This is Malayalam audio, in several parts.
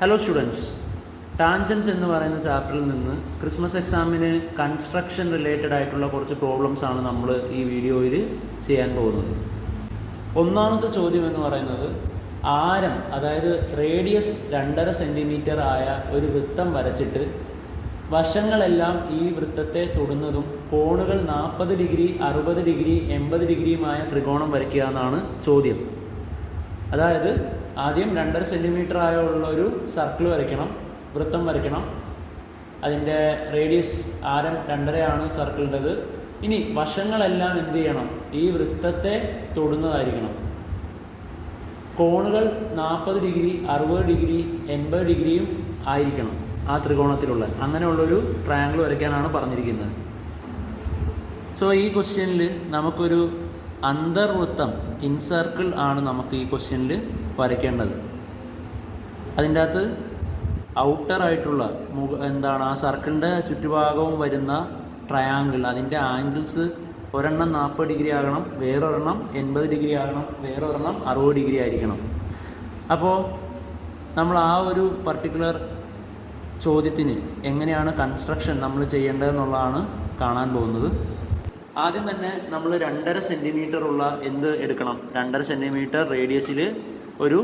ഹലോ സ്റ്റുഡൻസ്, ടാൻജൻസ് എന്ന് പറയുന്ന ചാപ്റ്ററിൽ നിന്ന് ക്രിസ്മസ് എക്സാമിന് കൺസ്ട്രക്ഷൻ റിലേറ്റഡ് ആയിട്ടുള്ള കുറച്ച് പ്രോബ്ലംസ് ആണ് നമ്മൾ ഈ വീഡിയോയിൽ ചെയ്യാൻ പോകുന്നത്. ഒന്നാമത്തെ ചോദ്യം എന്ന് പറയുന്നത്, ആരം അതായത് റേഡിയസ് 2.5 സെൻറ്റിമീറ്റർ ആയ ഒരു വൃത്തം വരച്ചിട്ട് വശങ്ങളെല്ലാം ഈ വൃത്തത്തെ തൊടുന്നതും കോണുകൾ 40 ഡിഗ്രി 60 ഡിഗ്രി 80 ഡിഗ്രിയുമായ ത്രികോണം വരയ്ക്കുക എന്നാണ് ചോദ്യം. അതായത് ആദ്യം 2.5 സെൻറ്റിമീറ്റർ ആയുള്ള ഒരു സർക്കിൾ വരയ്ക്കണം, വൃത്തം വരയ്ക്കണം. അതിൻ്റെ റേഡിയസ് ആരം 2.5 ആണ് സർക്കിളിൻ്റെത്. ഇനി വശങ്ങളെല്ലാം എന്ത് ചെയ്യണം? ഈ വൃത്തത്തെ തൊടുന്നതായിരിക്കണം. കോണുകൾ 40 ഡിഗ്രി 60 ഡിഗ്രി 80 ഡിഗ്രിയും ആയിരിക്കണം ആ ത്രികോണത്തിലുള്ള. അങ്ങനെയുള്ളൊരു ട്രയാങ്കിൾ വരയ്ക്കാനാണ് പറഞ്ഞിരിക്കുന്നത്. സോ ഈ ക്വസ്റ്റ്യനിൽ നമുക്കൊരു അന്തർവൃത്തം ഇൻസർക്കിൾ ആണ് നമുക്ക് ഈ ക്വസ്റ്റ്യനിൽ വരയ്ക്കേണ്ടത്. അതിൻ്റെ അകത്ത് ഔട്ടറായിട്ടുള്ള ആ സർക്കിളിൻ്റെ ചുറ്റുഭാഗവും വരുന്ന ട്രയാങ്കിൾ, അതിൻ്റെ ആംഗിൾസ് ഒരെണ്ണം 40 ഡിഗ്രി ആകണം, വേറൊരെണ്ണം 80 ഡിഗ്രി ആകണം, വേറൊരെണ്ണം 60 ഡിഗ്രി ആയിരിക്കണം. അപ്പോൾ നമ്മൾ ആ ഒരു പർട്ടിക്കുലർ ചോദ്യത്തിന് എങ്ങനെയാണ് കൺസ്ട്രക്ഷൻ നമ്മൾ ചെയ്യേണ്ടതെന്നുള്ളതാണ് കാണാൻ പോകുന്നത്. ആദ്യം തന്നെ നമ്മൾ 2.5 സെൻറ്റിമീറ്റർ ഉള്ള എന്ത് എടുക്കണം? 2.5 സെൻറ്റിമീറ്റർ റേഡിയസിൽ ഒരു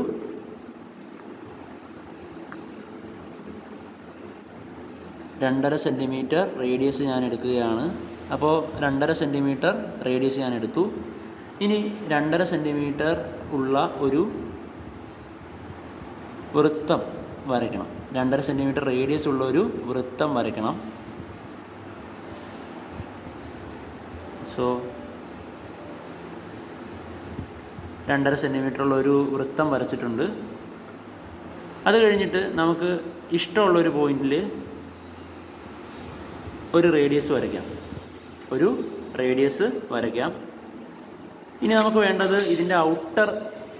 2.5 സെൻറ്റിമീറ്റർ റേഡിയസ് ഞാൻ എടുക്കുകയാണ്. അപ്പോൾ 2.5 സെൻറ്റിമീറ്റർ റേഡിയസ് ഞാൻ എടുത്തു. ഇനി 2.5 സെൻറ്റിമീറ്റർ ഉള്ള ഒരു വൃത്തം വരയ്ക്കണം. 2.5 സെൻറ്റിമീറ്റർ റേഡിയസ് ഉള്ള ഒരു വൃത്തം വരയ്ക്കണം. സോ 2.5 സെൻറ്റിമീറ്റർ ഉള്ള ഒരു വൃത്തം വരച്ചിട്ടുണ്ട്. അത് കഴിഞ്ഞിട്ട് നമുക്ക് ഇഷ്ടമുള്ളൊരു പോയിന്റിൽ ഒരു റേഡിയസ് വരയ്ക്കാം. ഇനി നമുക്ക് വേണ്ടത് ഇതിൻ്റെ ഔട്ടർ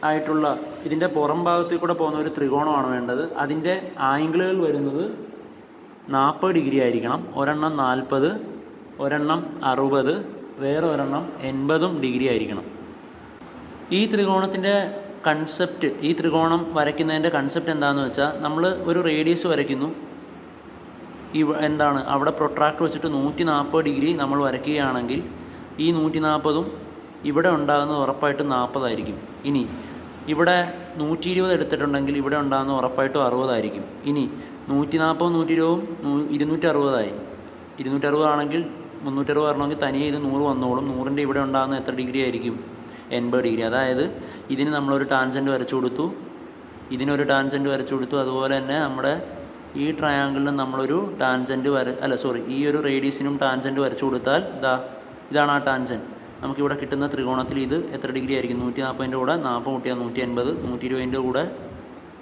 ആയിട്ടുള്ള, ഇതിൻ്റെ പുറം ഭാഗത്തിൽ കൂടെ പോകുന്ന ഒരു ത്രികോണമാണ് വേണ്ടത്. അതിൻ്റെ ആംഗിളുകൾ വരുന്നത് 40 ഡിഗ്രി ആയിരിക്കണം. ഒരെണ്ണം 40, ഒരെണ്ണം 60, വേറെ ഒരെണ്ണം 80 ഡിഗ്രി ആയിരിക്കണം. ഈ ത്രികോണത്തിൻ്റെ കൺസെപ്റ്റ്, ഈ ത്രികോണം വരയ്ക്കുന്നതിൻ്റെ കൺസെപ്റ്റ് എന്താണെന്ന് വെച്ചാൽ, നമ്മൾ ഒരു റേഡിയസ് വരയ്ക്കുന്നു. അവിടെ പ്രൊട്രാക്ടർ വെച്ചിട്ട് 140 ഡിഗ്രി നമ്മൾ വരയ്ക്കുകയാണെങ്കിൽ ഈ 140ഉം ഇവിടെ ഉണ്ടാകുന്നത് ഉറപ്പായിട്ടും 40 ആയിരിക്കും. ഇനി ഇവിടെ 120 എടുത്തിട്ടുണ്ടെങ്കിൽ ഇവിടെ ഉണ്ടാകുന്നത് ഉറപ്പായിട്ടും 60 ആയിരിക്കും. ഇനി 140ഉം 120ഉം 260 ആയി. 260 ആണെങ്കിൽ 360 വരണമെങ്കിൽ തനിയെ ഇത് 100 വന്നോളും. 100ൻ്റെ ഇവിടെ ഉണ്ടാകുന്ന എത്ര ഡിഗ്രി ആയിരിക്കും? 80 ഡിഗ്രി. അതായത് ഇതിന് നമ്മളൊരു ടാൻജൻറ്റ് വരച്ചു കൊടുത്തു, ഇതിനൊരു ടാൻജൻറ്റ് വരച്ചു കൊടുത്തു. അതുപോലെ തന്നെ നമ്മുടെ ഈ ട്രയാങ്കിളിന് നമ്മളൊരു ടാൻജൻറ്റ് ഈ ഒരു റേഡിയസിനും ടാൻജൻറ്റ് വരച്ചു കൊടുത്താൽ ഇതാണ് ആ ടാൻജൻറ്റ്. നമുക്കിവിടെ കിട്ടുന്ന ത്രികോണത്തിൽ ഇത് എത്ര ഡിഗ്രി ആയിരിക്കും? 140ൻ്റെ കൂടെ 40 കൂട്ടിയാൽ 180, 120ൻ്റെ കൂടെ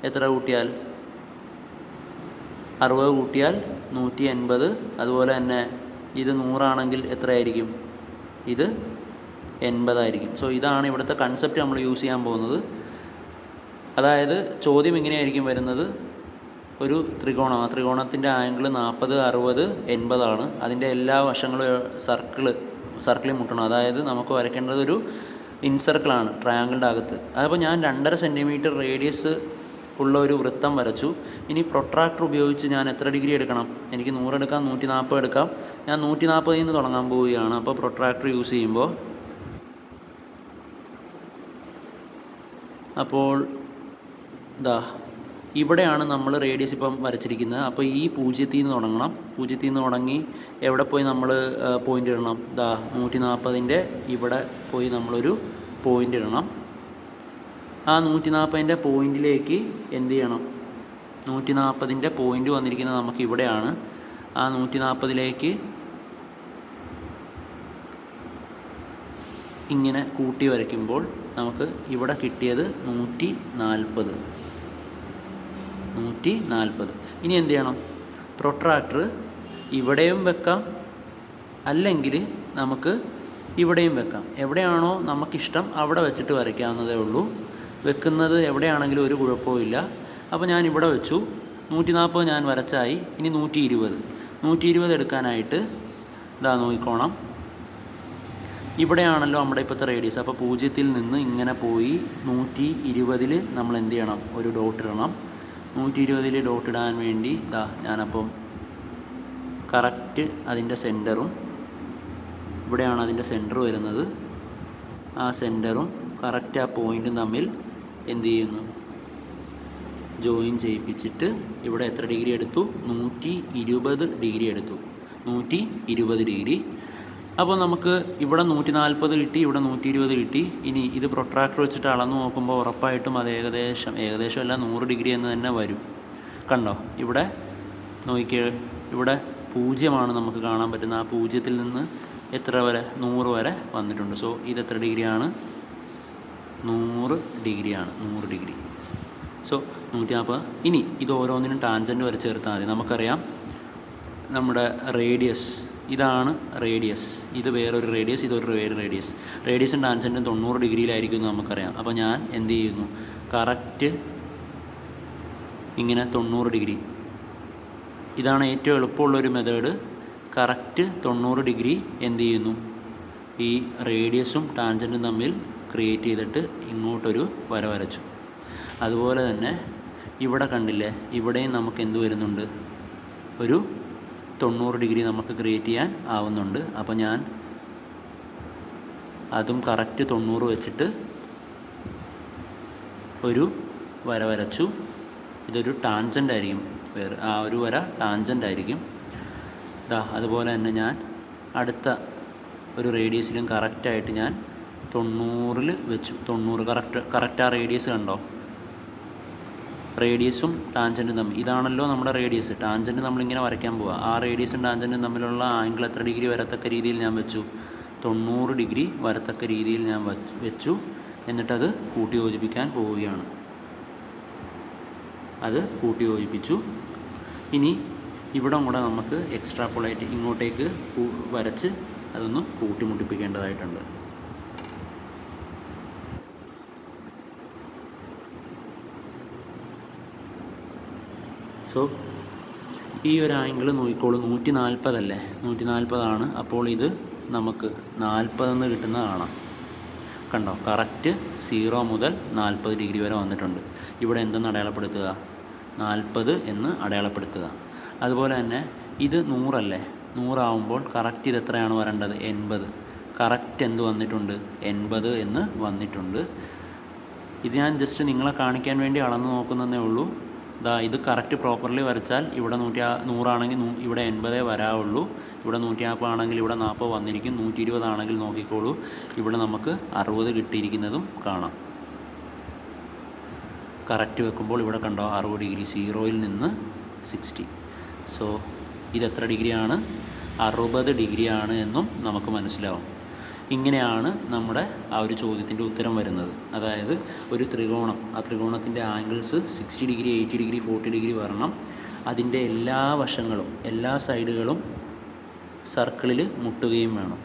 എത്ര കൂട്ടിയാൽ 60 കൂട്ടിയാൽ 180. അതുപോലെ തന്നെ ഇത് 100 ആണെങ്കിൽ എത്രയായിരിക്കും? ഇത് 80 ആയിരിക്കും. സോ ഇതാണ് ഇവിടുത്തെ കൺസെപ്റ്റ് നമ്മൾ യൂസ് ചെയ്യാൻ പോകുന്നത്. അതായത് ചോദ്യം ഇങ്ങനെയായിരിക്കും വരുന്നത്: ഒരു ത്രികോണം, ആ ത്രികോണത്തിൻ്റെ ആംഗിൾ 40, 60, 80 ആണ്. അതിൻ്റെ എല്ലാ വശങ്ങളും സർക്കിളിൽ മുട്ടണം. അതായത് നമുക്ക് വരയ്ക്കേണ്ടത് ഒരു ഇൻസർക്കിളാണ് ട്രയാങ്കിളിൻ്റെ അകത്ത്. അപ്പോൾ ഞാൻ 2.5 സെൻറ്റിമീറ്റർ റേഡിയസ് ഉള്ള ഒരു വൃത്തം വരച്ചു. ഇനി പ്രൊട്രാക്ടർ ഉപയോഗിച്ച് ഞാൻ എത്ര ഡിഗ്രി എടുക്കണം? എനിക്ക് 100 എടുക്കാം, 140 എടുക്കാം. ഞാൻ 140ൽ നിന്ന് തുടങ്ങാൻ പോവുകയാണ്. അപ്പോൾ പ്രൊട്രാക്ടർ യൂസ് ചെയ്യുമ്പോൾ ഇവിടെയാണ് നമ്മൾ റേഡിയസ് ഇപ്പം വരച്ചിരിക്കുന്നത്. അപ്പോൾ ഈ 0ത്തിൽ നിന്ന് തുടങ്ങണം. 0ത്തിൽ നിന്ന് തുടങ്ങി എവിടെ പോയി നമ്മൾ പോയിൻ്റ് ഇടണം? 140ൻ്റെ ഇവിടെ പോയി നമ്മളൊരു പോയിൻ്റ് ഇടണം. ആ 140ൻ്റെ പോയിൻറ്റിലേക്ക് എന്ത് ചെയ്യണം? 140ൻ്റെ പോയിൻ്റ് വന്നിരിക്കുന്നത് നമുക്ക് ഇവിടെയാണ്. ആ 140ലേക്ക് ഇങ്ങനെ കൂട്ടി വരയ്ക്കുമ്പോൾ നമുക്ക് ഇവിടെ കിട്ടിയത് 140. ഇനി എന്ത് ചെയ്യണം? പ്രൊട്രാക്ടർ ഇവിടെയും വെക്കാം, അല്ലെങ്കിൽ നമുക്ക് ഇവിടെയും വെക്കാം. എവിടെയാണോ നമുക്കിഷ്ടം അവിടെ വെച്ചിട്ട് വരയ്ക്കാവുന്നതേ ഉള്ളൂ. വെക്കുന്നത് എവിടെയാണെങ്കിലും ഒരു കുഴപ്പമില്ല. അപ്പോൾ ഞാൻ ഇവിടെ വെച്ചു. 140 ഞാൻ വരച്ചായി. ഇനി 120 എടുക്കാനായിട്ട് നോക്കിക്കോണം. ഇവിടെയാണല്ലോ നമ്മുടെ ഇപ്പോഴത്തെ റേഡിയസ്. അപ്പോൾ 0ത്തിൽ നിന്ന് ഇങ്ങനെ പോയി 120ൽ നമ്മൾ എന്ത് ചെയ്യണം? ഒരു ഡോട്ട് ഇടണം. 120-ൽ ഡോട്ട് ഇടാൻ വേണ്ടി ഞാനപ്പം കറക്റ്റ് അതിൻ്റെ സെൻറ്ററും, ഇവിടെയാണ് അതിൻ്റെ സെൻറ്റർ വരുന്നത്, ആ സെൻറ്ററും കറക്റ്റ് ആ പോയിൻറ്റും തമ്മിൽ എന്ത് ചെയ്യുന്നു, ജോയിൻ ചെയ്യിപ്പിച്ചിട്ട് ഇവിടെ എത്ര ഡിഗ്രി എടുത്തു, 120 ഡിഗ്രി എടുത്തു, 120 ഡിഗ്രി. അപ്പോൾ നമുക്ക് ഇവിടെ 140 കിട്ടി, ഇവിടെ 120 കിട്ടി. ഇനി ഇത് പ്രൊട്രാക്ടർ വെച്ചിട്ട് അളന്ന് നോക്കുമ്പോൾ ഉറപ്പായിട്ടും അത് ഏകദേശം അല്ല 100 ഡിഗ്രി എന്ന് തന്നെ വരും. കണ്ടോ, ഇവിടെ നോക്കിയേ, ഇവിടെ 0 നമുക്ക് കാണാൻ പറ്റുന്ന. ആ 0-ൽ നിന്ന് എത്ര വരെ, 100 വരെ വന്നിട്ടുണ്ട്. സോ ഇത് എത്ര ഡിഗ്രിയാണ്, 100 ഡിഗ്രിയാണ്, 100 ഡിഗ്രി. സോ 140. ഇനി ഇത് ഓരോന്നിനും ടാൻജൻറ്റ് വരെ ചേർത്താൽ മതി. നമുക്കറിയാം നമ്മുടെ റേഡിയസ്, ഇതാണ് റേഡിയസ്, ഇത് വേറൊരു റേഡിയസ്, ഇതൊരു വേറെ റേഡിയസ്. റേഡിയസും ടാൻജൻറ്റും 90 ഡിഗ്രിയിലായിരിക്കും എന്ന് നമുക്കറിയാം. അപ്പോൾ ഞാൻ എന്ത് ചെയ്യുന്നു, കറക്റ്റ് ഇങ്ങനെ 90 ഡിഗ്രി, ഇതാണ് ഏറ്റവും എളുപ്പമുള്ളൊരു മെത്തേഡ്. കറക്റ്റ് 90 ഡിഗ്രി എന്ത് ചെയ്യുന്നു, ഈ റേഡിയസും ടാൻജൻറ്റും തമ്മിൽ ക്രിയേറ്റ് ചെയ്തിട്ട് ഇങ്ങോട്ടൊരു വര വരച്ചു. അതുപോലെ തന്നെ ഇവിടെ കണ്ടില്ലേ, ഇവിടെയും നമുക്ക് എന്ത് വരുന്നുണ്ട്, ഒരു 90 ഡിഗ്രി നമുക്ക് ക്രിയേറ്റ് ചെയ്യാൻ ആവുന്നുണ്ട്. അപ്പോൾ ഞാൻ അതും കറക്റ്റ് 90 വെച്ചിട്ട് ഒരു വര വരച്ചു. ഇതൊരു ടാൻജൻ്റ് ആയിരിക്കും, വേറെ ആ ഒരു വര ടാൻജൻ്റ് ആയിരിക്കും. അതുപോലെ തന്നെ ഞാൻ അടുത്ത ഒരു റേഡിയസിലും കറക്റ്റായിട്ട് ഞാൻ 90-ൽ വെച്ചു. 90 കറക്റ്റ് ആ റേഡിയസ് കണ്ടോ, റേഡിയസും ടാൻജൻറ്റും തമ്മിൽ, ഇതാണല്ലോ നമ്മുടെ റേഡിയസ്. ടാൻജൻറ്റ് നമ്മളിങ്ങനെ വരയ്ക്കാൻ പോവുക. ആ റേഡിയസും ടാൻജൻറ്റും തമ്മിലുള്ള ആംഗിൾ എത്ര ഡിഗ്രി വരത്തക്ക രീതിയിൽ ഞാൻ വെച്ചു, 90 ഡിഗ്രി വരത്തക്ക രീതിയിൽ ഞാൻ വെച്ചു. എന്നിട്ടത് കൂട്ടി യോജിപ്പിക്കാൻ പോവുകയാണ്. അത് കൂട്ടി യോജിപ്പിച്ചു. ഇനി ഇവിടെ കൂടെ നമുക്ക് എക്സ്ട്രാപോളേറ്റ് ഇങ്ങോട്ടേക്ക് വരച്ച് അതൊന്ന് കൂട്ടിമുട്ടിപ്പിക്കേണ്ടതായിട്ടുണ്ട്. സോ ഈ ഒരു ആംഗിൾ നോക്കിക്കോളൂ, 140 അല്ലേ, 140 അപ്പോൾ ഇത് നമുക്ക് 40 കിട്ടുന്ന കാണാം. കണ്ടോ, കറക്റ്റ് 0 മുതൽ 40 ഡിഗ്രി വരെ വന്നിട്ടുണ്ട്. ഇവിടെ എന്തെന്ന് അടയാളപ്പെടുത്തുക, 40 എന്ന് അടയാളപ്പെടുത്തുക. അതുപോലെ തന്നെ ഇത് 100 അല്ലേ, 100 ആവുമ്പോൾ കറക്റ്റ് ഇത് എത്രയാണ് വരേണ്ടത്, 80. കറക്റ്റ് എന്ത് വന്നിട്ടുണ്ട്, 80 എന്ന് വന്നിട്ടുണ്ട്. ഇത് ഞാൻ ജസ്റ്റ് നിങ്ങളെ കാണിക്കാൻ വേണ്ടി അളന്ന് നോക്കുന്നതേ ഉള്ളൂ. ഇത് കറക്റ്റ് പ്രോപ്പർലി വരച്ചാൽ ഇവിടെ 100 ആണെങ്കിൽ ഇവിടെ 80 വരാവുള്ളൂ. ഇവിടെ 140 ആണെങ്കിൽ ഇവിടെ 40 വന്നിരിക്കും. 120 ആണെങ്കിൽ നോക്കിക്കോളൂ, ഇവിടെ നമുക്ക് 60 കിട്ടിയിരിക്കുന്നതും കാണാം. കറക്റ്റ് വെക്കുമ്പോൾ ഇവിടെ കണ്ടോ 60 ഡിഗ്രി, 0-ൽ നിന്ന് 60. സോ ഇത് എത്ര ഡിഗ്രിയാണ്, 60 ഡിഗ്രിയാണ് എന്നും നമുക്ക് മനസ്സിലാവും. ഇങ്ങനെയാണ് നമ്മുടെ ആ ഒരു ചോദ്യത്തിൻ്റെ ഉത്തരം വരുന്നത്. അതായത് ഒരു ത്രികോണം, ആ ത്രികോണത്തിൻ്റെ ആംഗിൾസ് 60 ഡിഗ്രി, 80 ഡിഗ്രി, 40 ഡിഗ്രി വരണം. അതിൻ്റെ എല്ലാ വശങ്ങളും, എല്ലാ സൈഡുകളും സർക്കിളിൽ മുട്ടുകയും വേണം.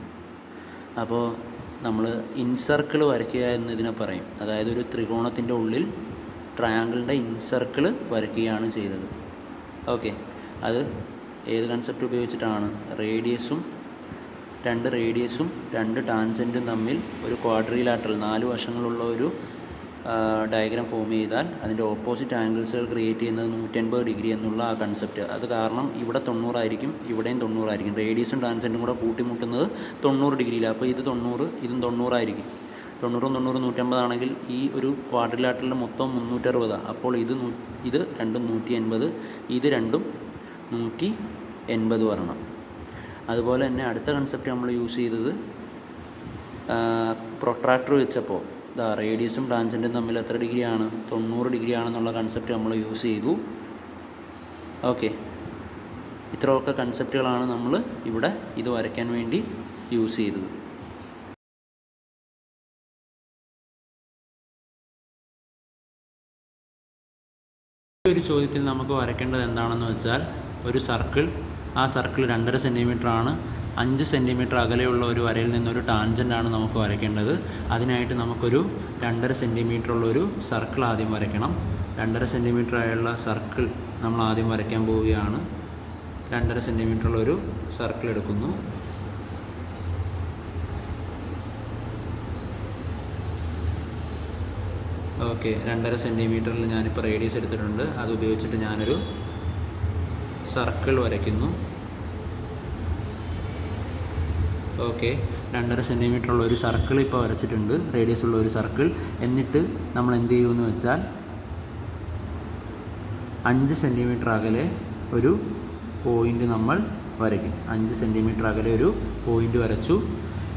അപ്പോൾ നമ്മൾ ഇൻസർക്കിൾ വരയ്ക്കുക എന്നതിനെ പറയും. അതായത് ഒരു ത്രികോണത്തിൻ്റെ ഉള്ളിൽ ട്രയാങ്കിളിൻ്റെ ഇൻസർക്കിൾ വരയ്ക്കുകയാണ് ചെയ്തത്. ഓക്കെ, അത് ഏത് കൺസെപ്റ്റ് ഉപയോഗിച്ചിട്ടാണ്, രണ്ട് റേഡിയസും 2 ടാൻജൻറ്റും തമ്മിൽ ഒരു ക്വാഡ്രിലാറ്ററൽ 4 വശങ്ങളുള്ള ഒരു ഡയഗ്രാം ഫോം ചെയ്താൽ അതിൻ്റെ ഓപ്പോസിറ്റ് ആംഗിൾസുകൾ ക്രിയേറ്റ് ചെയ്യുന്നത് 180 ഡിഗ്രി എന്നുള്ള ആ കൺസെപ്റ്റ്. അത് കാരണം ഇവിടെ 90 ആയിരിക്കും, ഇവിടെയും 90 ആയിരിക്കും. റേഡിയസും ടാൻജൻറ്റും കൂടെ കൂട്ടിമുട്ടുന്നത് 90 ഡിഗ്രിയിലാണ്. അപ്പോൾ ഇത് 90, ഇതും 90 ആയിരിക്കും. 90 150 ആണെങ്കിൽ ഈ ഒരു ക്വാഡ്രിലാറ്ററൽ മൊത്തം 360. അപ്പോൾ ഇത് രണ്ടും 180, ഇത് രണ്ടും 180 വരണം. അതുപോലെ തന്നെ അടുത്ത കൺസെപ്റ്റ് നമ്മൾ യൂസ് ചെയ്തത് പ്രൊട്രാക്ടർ വെച്ചപ്പോൾ റേഡിയസും ടാൻജൻറ്റും തമ്മിൽ എത്ര ഡിഗ്രിയാണ്, 90 ഡിഗ്രിയാണെന്നുള്ള കൺസെപ്റ്റ് നമ്മൾ യൂസ് ചെയ്തു. ഓക്കെ, ഇത്രയൊക്കെ കൺസെപ്റ്റുകളാണ് നമ്മൾ ഇവിടെ ഇത് വരയ്ക്കാൻ വേണ്ടി യൂസ് ചെയ്തത്. ഈ ഒരു ചോദ്യത്തിൽ നമുക്ക് വരയ്ക്കേണ്ടത് എന്താണെന്ന് വെച്ചാൽ, ഒരു സർക്കിൾ, ആ സർക്കിൾ 2.5 സെൻറ്റിമീറ്റർ ആണ്. 5 സെൻറ്റിമീറ്റർ അകലെയുള്ള ഒരു വരയിൽ നിന്നൊരു ടാൻജൻ്റാണ് നമുക്ക് വരയ്ക്കേണ്ടത്. അതിനായിട്ട് നമുക്കൊരു 2.5 സെൻറ്റിമീറ്റർ ഉള്ളൊരു സർക്കിൾ ആദ്യം വരയ്ക്കണം. 2.5 സെൻറ്റിമീറ്റർ ആയുള്ള സർക്കിൾ നമ്മൾ ആദ്യം വരയ്ക്കാൻ പോവുകയാണ്. 2.5 സെൻറ്റിമീറ്റർ ഉള്ളൊരു സർക്കിൾ എടുക്കുന്നു. ഓക്കെ, 2.5 സെൻറ്റിമീറ്ററിൽ ഞാനിപ്പോൾ റേഡിയസ് എടുത്തിട്ടുണ്ട്. അത് ഉപയോഗിച്ചിട്ട് ഞാനൊരു സർക്കിൾ വരയ്ക്കുന്നു. ഓക്കെ, 2.5 സെൻറ്റിമീറ്ററുള്ള ഒരു സർക്കിൾ ഇപ്പോൾ വരച്ചിട്ടുണ്ട്, റേഡിയസ് ഉള്ള ഒരു സർക്കിൾ. എന്നിട്ട് നമ്മൾ എന്ത് ചെയ്യുമെന്ന് വെച്ചാൽ 5 സെൻറ്റിമീറ്റർ അകലെ ഒരു പോയിൻ്റ് നമ്മൾ വരയ്ക്കും. 5 സെൻറ്റിമീറ്റർ അകലെ ഒരു പോയിൻ്റ് വരച്ചു.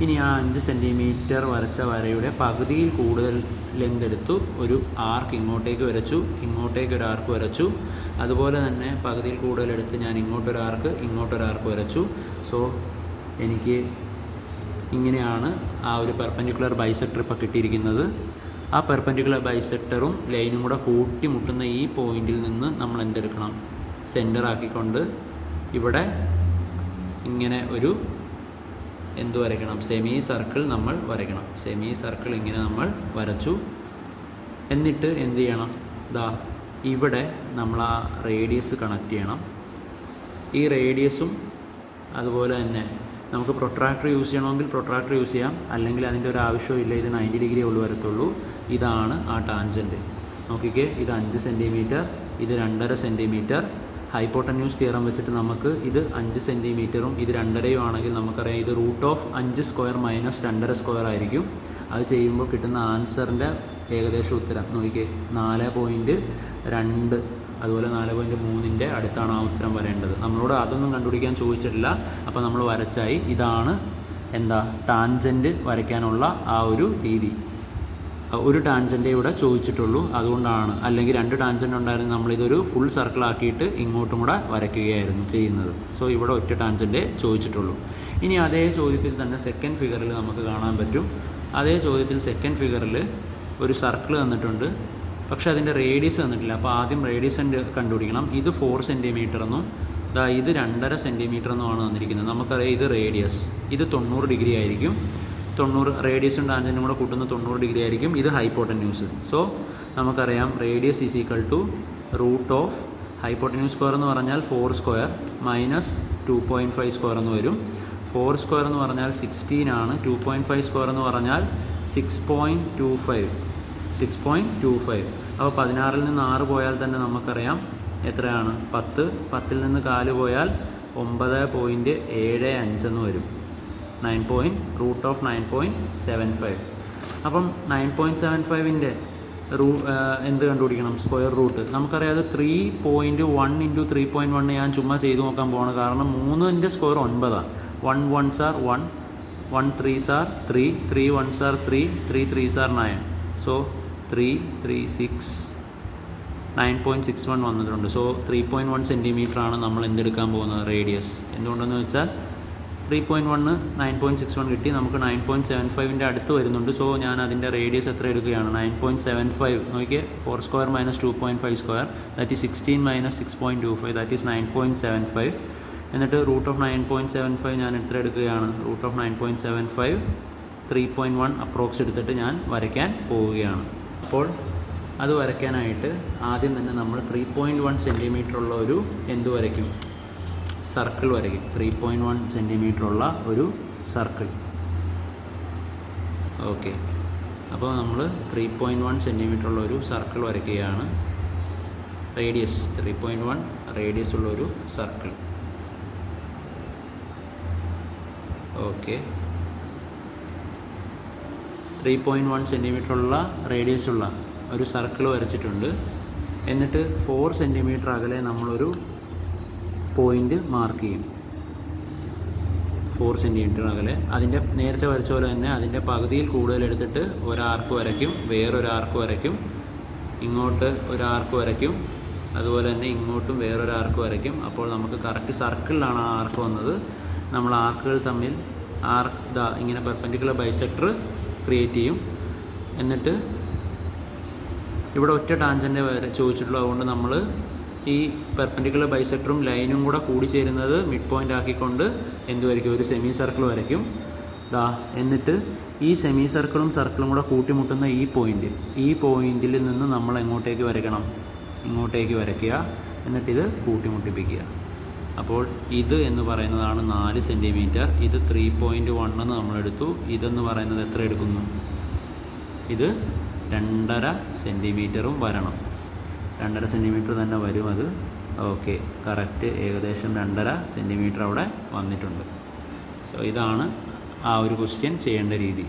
ഇനി ആ 5 സെൻറ്റിമീറ്റർ വരച്ച വരയുടെ പകുതിയിൽ കൂടുതൽ ലെങ്ത് എടുത്തു ഒരു ആർക്ക് ഇങ്ങോട്ടേക്ക് വരച്ചു, ഇങ്ങോട്ടേക്ക് ഒരു ആർക്ക് വരച്ചു. അതുപോലെ തന്നെ പകുതിയിൽ കൂടുതൽ എടുത്ത് ഞാൻ ഇങ്ങോട്ടൊരു ആർക്ക് വരച്ചു. സോ എനിക്ക് ഇങ്ങനെയാണ് ആ ഒരു പെർപെൻഡിക്കുലർ ബൈസെക്ടർ ഇപ്പോൾ കിട്ടിയിരിക്കുന്നത്. ആ പെർപെൻഡിക്കുലർ ബൈസെക്ടറും ലൈനും കൂടെ കൂട്ടിമുട്ടുന്ന ഈ പോയിന്റിൽ നിന്ന് നമ്മൾ എന്തെടുക്കണം, സെൻറ്റർ ആക്കിക്കൊണ്ട് ഇവിടെ ഇങ്ങനെ ഒരു എന്ത് വരയ്ക്കണം, സെമി സർക്കിൾ നമ്മൾ വരയ്ക്കണം. സെമി സർക്കിൾ ഇങ്ങനെ നമ്മൾ വരച്ചു. എന്നിട്ട് എന്ത് ചെയ്യണം, ഇവിടെ നമ്മൾ ആ റേഡിയസ് കണക്ട് ചെയ്യണം. ഈ റേഡിയസും അതുപോലെ തന്നെ നമുക്ക് പ്രൊട്രാക്ടർ യൂസ് ചെയ്യണമെങ്കിൽ പ്രൊട്രാക്ടർ യൂസ് ചെയ്യാം, അല്ലെങ്കിൽ അതിൻ്റെ ഒരു ആവശ്യമില്ല. ഇത് 90 ഡിഗ്രി ഉള്ളു വരത്തുള്ളൂ. ഇതാണ് ആ ടാൻജൻറ്റ്. നോക്കിക്കേ, ഇത് 5 സെൻറ്റിമീറ്റർ, ഇത് 2.5 സെൻറ്റിമീറ്റർ. ഹൈപ്പോട്ടന്യൂസ് തിയറം വെച്ചിട്ട് നമുക്ക് ഇത് 5 സെൻറ്റിമീറ്ററും ഇത് 2.5 ആണെങ്കിൽ നമുക്കറിയാം ഇത് √5 സ്ക്വയർ മൈനസ് 2.5 സ്ക്വയർ ആയിരിക്കും. അത് ചെയ്യുമ്പോൾ കിട്ടുന്ന ആൻസറിൻ്റെ ഏകദേശം ഉത്തരം നോക്കിക്കേ, 4.2 അതുപോലെ 4.3 അടുത്താണ് ആ ഉത്തരം വരേണ്ടത്. നമ്മളോട് അതൊന്നും കണ്ടുപിടിക്കാൻ ചോദിച്ചിട്ടില്ല. അപ്പോൾ നമ്മൾ വരച്ചായി. ഇതാണ് ടാൻജൻറ്റ് വരയ്ക്കാനുള്ള ആ ഒരു രീതി. ഒരു ടാൻജൻറ്റേ ഇവിടെ ചോദിച്ചിട്ടുള്ളൂ, അതുകൊണ്ടാണ്. അല്ലെങ്കിൽ 2 ടാൻജൻറ്റ് ഉണ്ടായിരുന്നു, നമ്മളിതൊരു ഫുൾ സർക്കിളാക്കിയിട്ട് ഇങ്ങോട്ടും കൂടെ വരയ്ക്കുകയായിരുന്നു ചെയ്യുന്നത്. സോ ഇവിടെ ഒറ്റ ടാൻജൻറ്റേ ചോദിച്ചിട്ടുള്ളൂ. ഇനി അതേ ചോദ്യത്തിൽ തന്നെ സെക്കൻഡ് ഫിഗറിൽ നമുക്ക് കാണാൻ പറ്റും. അതേ ചോദ്യത്തിൽ സെക്കൻഡ് ഫിഗറിൽ ഒരു സർക്കിൾ തന്നിട്ടുണ്ട്, പക്ഷേ അതിൻ്റെ റേഡിയസ് തന്നിട്ടില്ല. അപ്പോൾ ആദ്യം റേഡിയസ് കണ്ടുപിടിക്കണം. ഇത് 4 സെൻറ്റിമീറ്റർ എന്നും ഇത് 2.5 സെൻറ്റിമീറ്റർ എന്നുമാണ് തന്നിരിക്കുന്നത്. നമുക്കറിയാം ഇത് റേഡിയസ്, ഇത് 90 ഡിഗ്രി ആയിരിക്കും. 90 റേഡിയസും ടാൻജൻറ്റും കൂടെ കൂട്ടുന്ന 90 ഡിഗ്രി ആയിരിക്കും. ഇത് ഹൈപ്പോട്ടന്യൂസ്. സോ നമുക്കറിയാം radius is equal to √ hypotenuse square എന്ന് പറഞ്ഞാൽ 4 സ്ക്വയർ മൈനസ് 2.5 സ്ക്വയർ എന്ന് വരും. 4 സ്ക്വയർ എന്ന് പറഞ്ഞാൽ 16 ആണ്. 2.5 സ്ക്വയർ എന്ന് പറഞ്ഞാൽ 6.25. അപ്പോൾ 16-ൽ നിന്ന് 6 പോയാൽ തന്നെ നമുക്കറിയാം എത്രയാണ്, 10. 10-ൽ നിന്ന് 4 പോയാൽ 9.75 എന്ന് വരും. √9.75. അപ്പം 9.75-ൻ്റെ എന്ത് കണ്ടുപിടിക്കണം, സ്ക്വയർ റൂട്ട്. നമുക്കറിയാം അത് 3.1 × 3.1 ഞാൻ ചുമ്മാ ചെയ്ത് നോക്കാൻ പോവാണ്. കാരണം 3-ൻ്റെ square 9. 1 1s are 1, 1 3s are 3, 3 1s are 3, 3 3s are 9. So 3 3 6 9.61 വന്നിട്ടുണ്ട്. സോ 3.1 സെൻറ്റിമീറ്റർ ആണ് നമ്മൾ എന്തെടുക്കാൻ പോകുന്നത്, റേഡിയസ്. എന്തുകൊണ്ടെന്ന് വെച്ചാൽ 3.1 9.61 കിട്ടി. നമുക്ക് 9.75-ൻ്റെ അടുത്ത് വരുന്നുണ്ട്. സോ ഞാൻ അതിൻ്റെ റേഡിയസ് എത്ര എടുക്കുകയാണ്, 9.75. നോക്കിയേ, 4 square minus 2.5 square that is 16 minus 6.25 that is 9.75. എന്നിട്ട് √9.75 ഞാൻ എത്ര എടുക്കുകയാണ്, √9.75 3.1 അപ്രോക്സ് എടുത്തിട്ട് ഞാൻ വരയ്ക്കാൻ പോവുകയാണ്. അപ്പോൾ അത് വരയ്ക്കാനായിട്ട് ആദ്യം തന്നെ നമ്മൾ 3.1 സെൻറ്റിമീറ്റർ ഉള്ള ഒരു എന്ത് വരയ്ക്കും, സർക്കിൾ വരയ്ക്കും. 3.1 സെൻറ്റിമീറ്റർ ഉള്ള ഒരു സർക്കിൾ. ഓക്കെ, അപ്പോൾ നമ്മൾ 3.1 സെൻറ്റിമീറ്റർ ഉള്ള ഒരു സർക്കിൾ വരയ്ക്കുകയാണ്. റേഡിയസ് 3.1 റേഡിയസ് ഉള്ള ഒരു സർക്കിൾ. ഓക്കെ, 3.1 സെൻറ്റിമീറ്റർ ഉള്ള റേഡിയസ് ഉള്ള ഒരു സർക്കിൾ വരച്ചിട്ടുണ്ട്. എന്നിട്ട് 4 സെൻറ്റിമീറ്റർ അകലെ നമ്മളൊരു പോയിൻ്റ് മാർക്ക് ചെയ്യും. 4 സെൻറ്റിമീറ്റർ അകലെ അതിൻ്റെ നേരത്തെ വരച്ച പോലെ തന്നെ അതിൻ്റെ പകുതിയിൽ കൂടുതൽ എടുത്തിട്ട് ഒരാർക്ക് വരയ്ക്കും, വേറൊരു ആർക്ക് വരയ്ക്കും, ഇങ്ങോട്ട് ഒരു ആർക്ക് വരയ്ക്കും, അതുപോലെ തന്നെ ഇങ്ങോട്ടും വേറൊരു ആർക്ക് വരയ്ക്കും. അപ്പോൾ നമുക്ക് കറക്റ്റ് സർക്കിളിലാണ് ആ ആർക്ക് വന്നത്. നമ്മൾ ആർക്കുകൾ തമ്മിൽ ഇങ്ങനെ പെർപെൻഡിക്കുലർ ബൈസെക്ടർ ക്രിയേറ്റ് ചെയ്യും. എന്നിട്ട് ഇവിടെ ഒറ്റ ടാൻജൻറ്റ് വരെ ചോദിച്ചിട്ടുള്ളൂ. അതുകൊണ്ട് നമ്മൾ ഈ പെർപെൻഡിക്കുലർ ബൈസെക്ടറും ലൈനും കൂടെ കൂടിച്ചേരുന്നത് മിഡ് പോയിൻ്റ് ആക്കിക്കൊണ്ട് എന്ത് വരയ്ക്കും, ഒരു സെമി സർക്കിൾ വരയ്ക്കും. എന്നിട്ട് ഈ സെമി സർക്കിളും കൂടെ കൂട്ടിമുട്ടുന്ന ഈ പോയിന്റിൽ നിന്ന് നമ്മൾ എങ്ങോട്ടേക്ക് വരയ്ക്കണം, ഇങ്ങോട്ടേക്ക് വരയ്ക്കുക. എന്നിട്ടിത് കൂട്ടിമുട്ടിപ്പിക്കുക. അപ്പോൾ ഇത് എന്ന് പറയുന്നതാണ് 4 സെൻറ്റിമീറ്റർ. ഇത് 3.1 എന്ന് നമ്മളെടുത്തു. ഇതെന്ന് പറയുന്നത് എത്ര എടുക്കുന്നു, ഇത് 2.5 സെൻറ്റിമീറ്ററും വരണം. 2.5 സെൻറ്റിമീറ്റർ തന്നെ വരും അത്. ഓക്കെ, കറക്റ്റ് ഏകദേശം 2.5 സെൻറ്റിമീറ്റർ അവിടെ വന്നിട്ടുണ്ട്. സോ ഇതാണ് ആ ഒരു ക്വസ്റ്റ്യൻ ചെയ്യേണ്ട രീതി.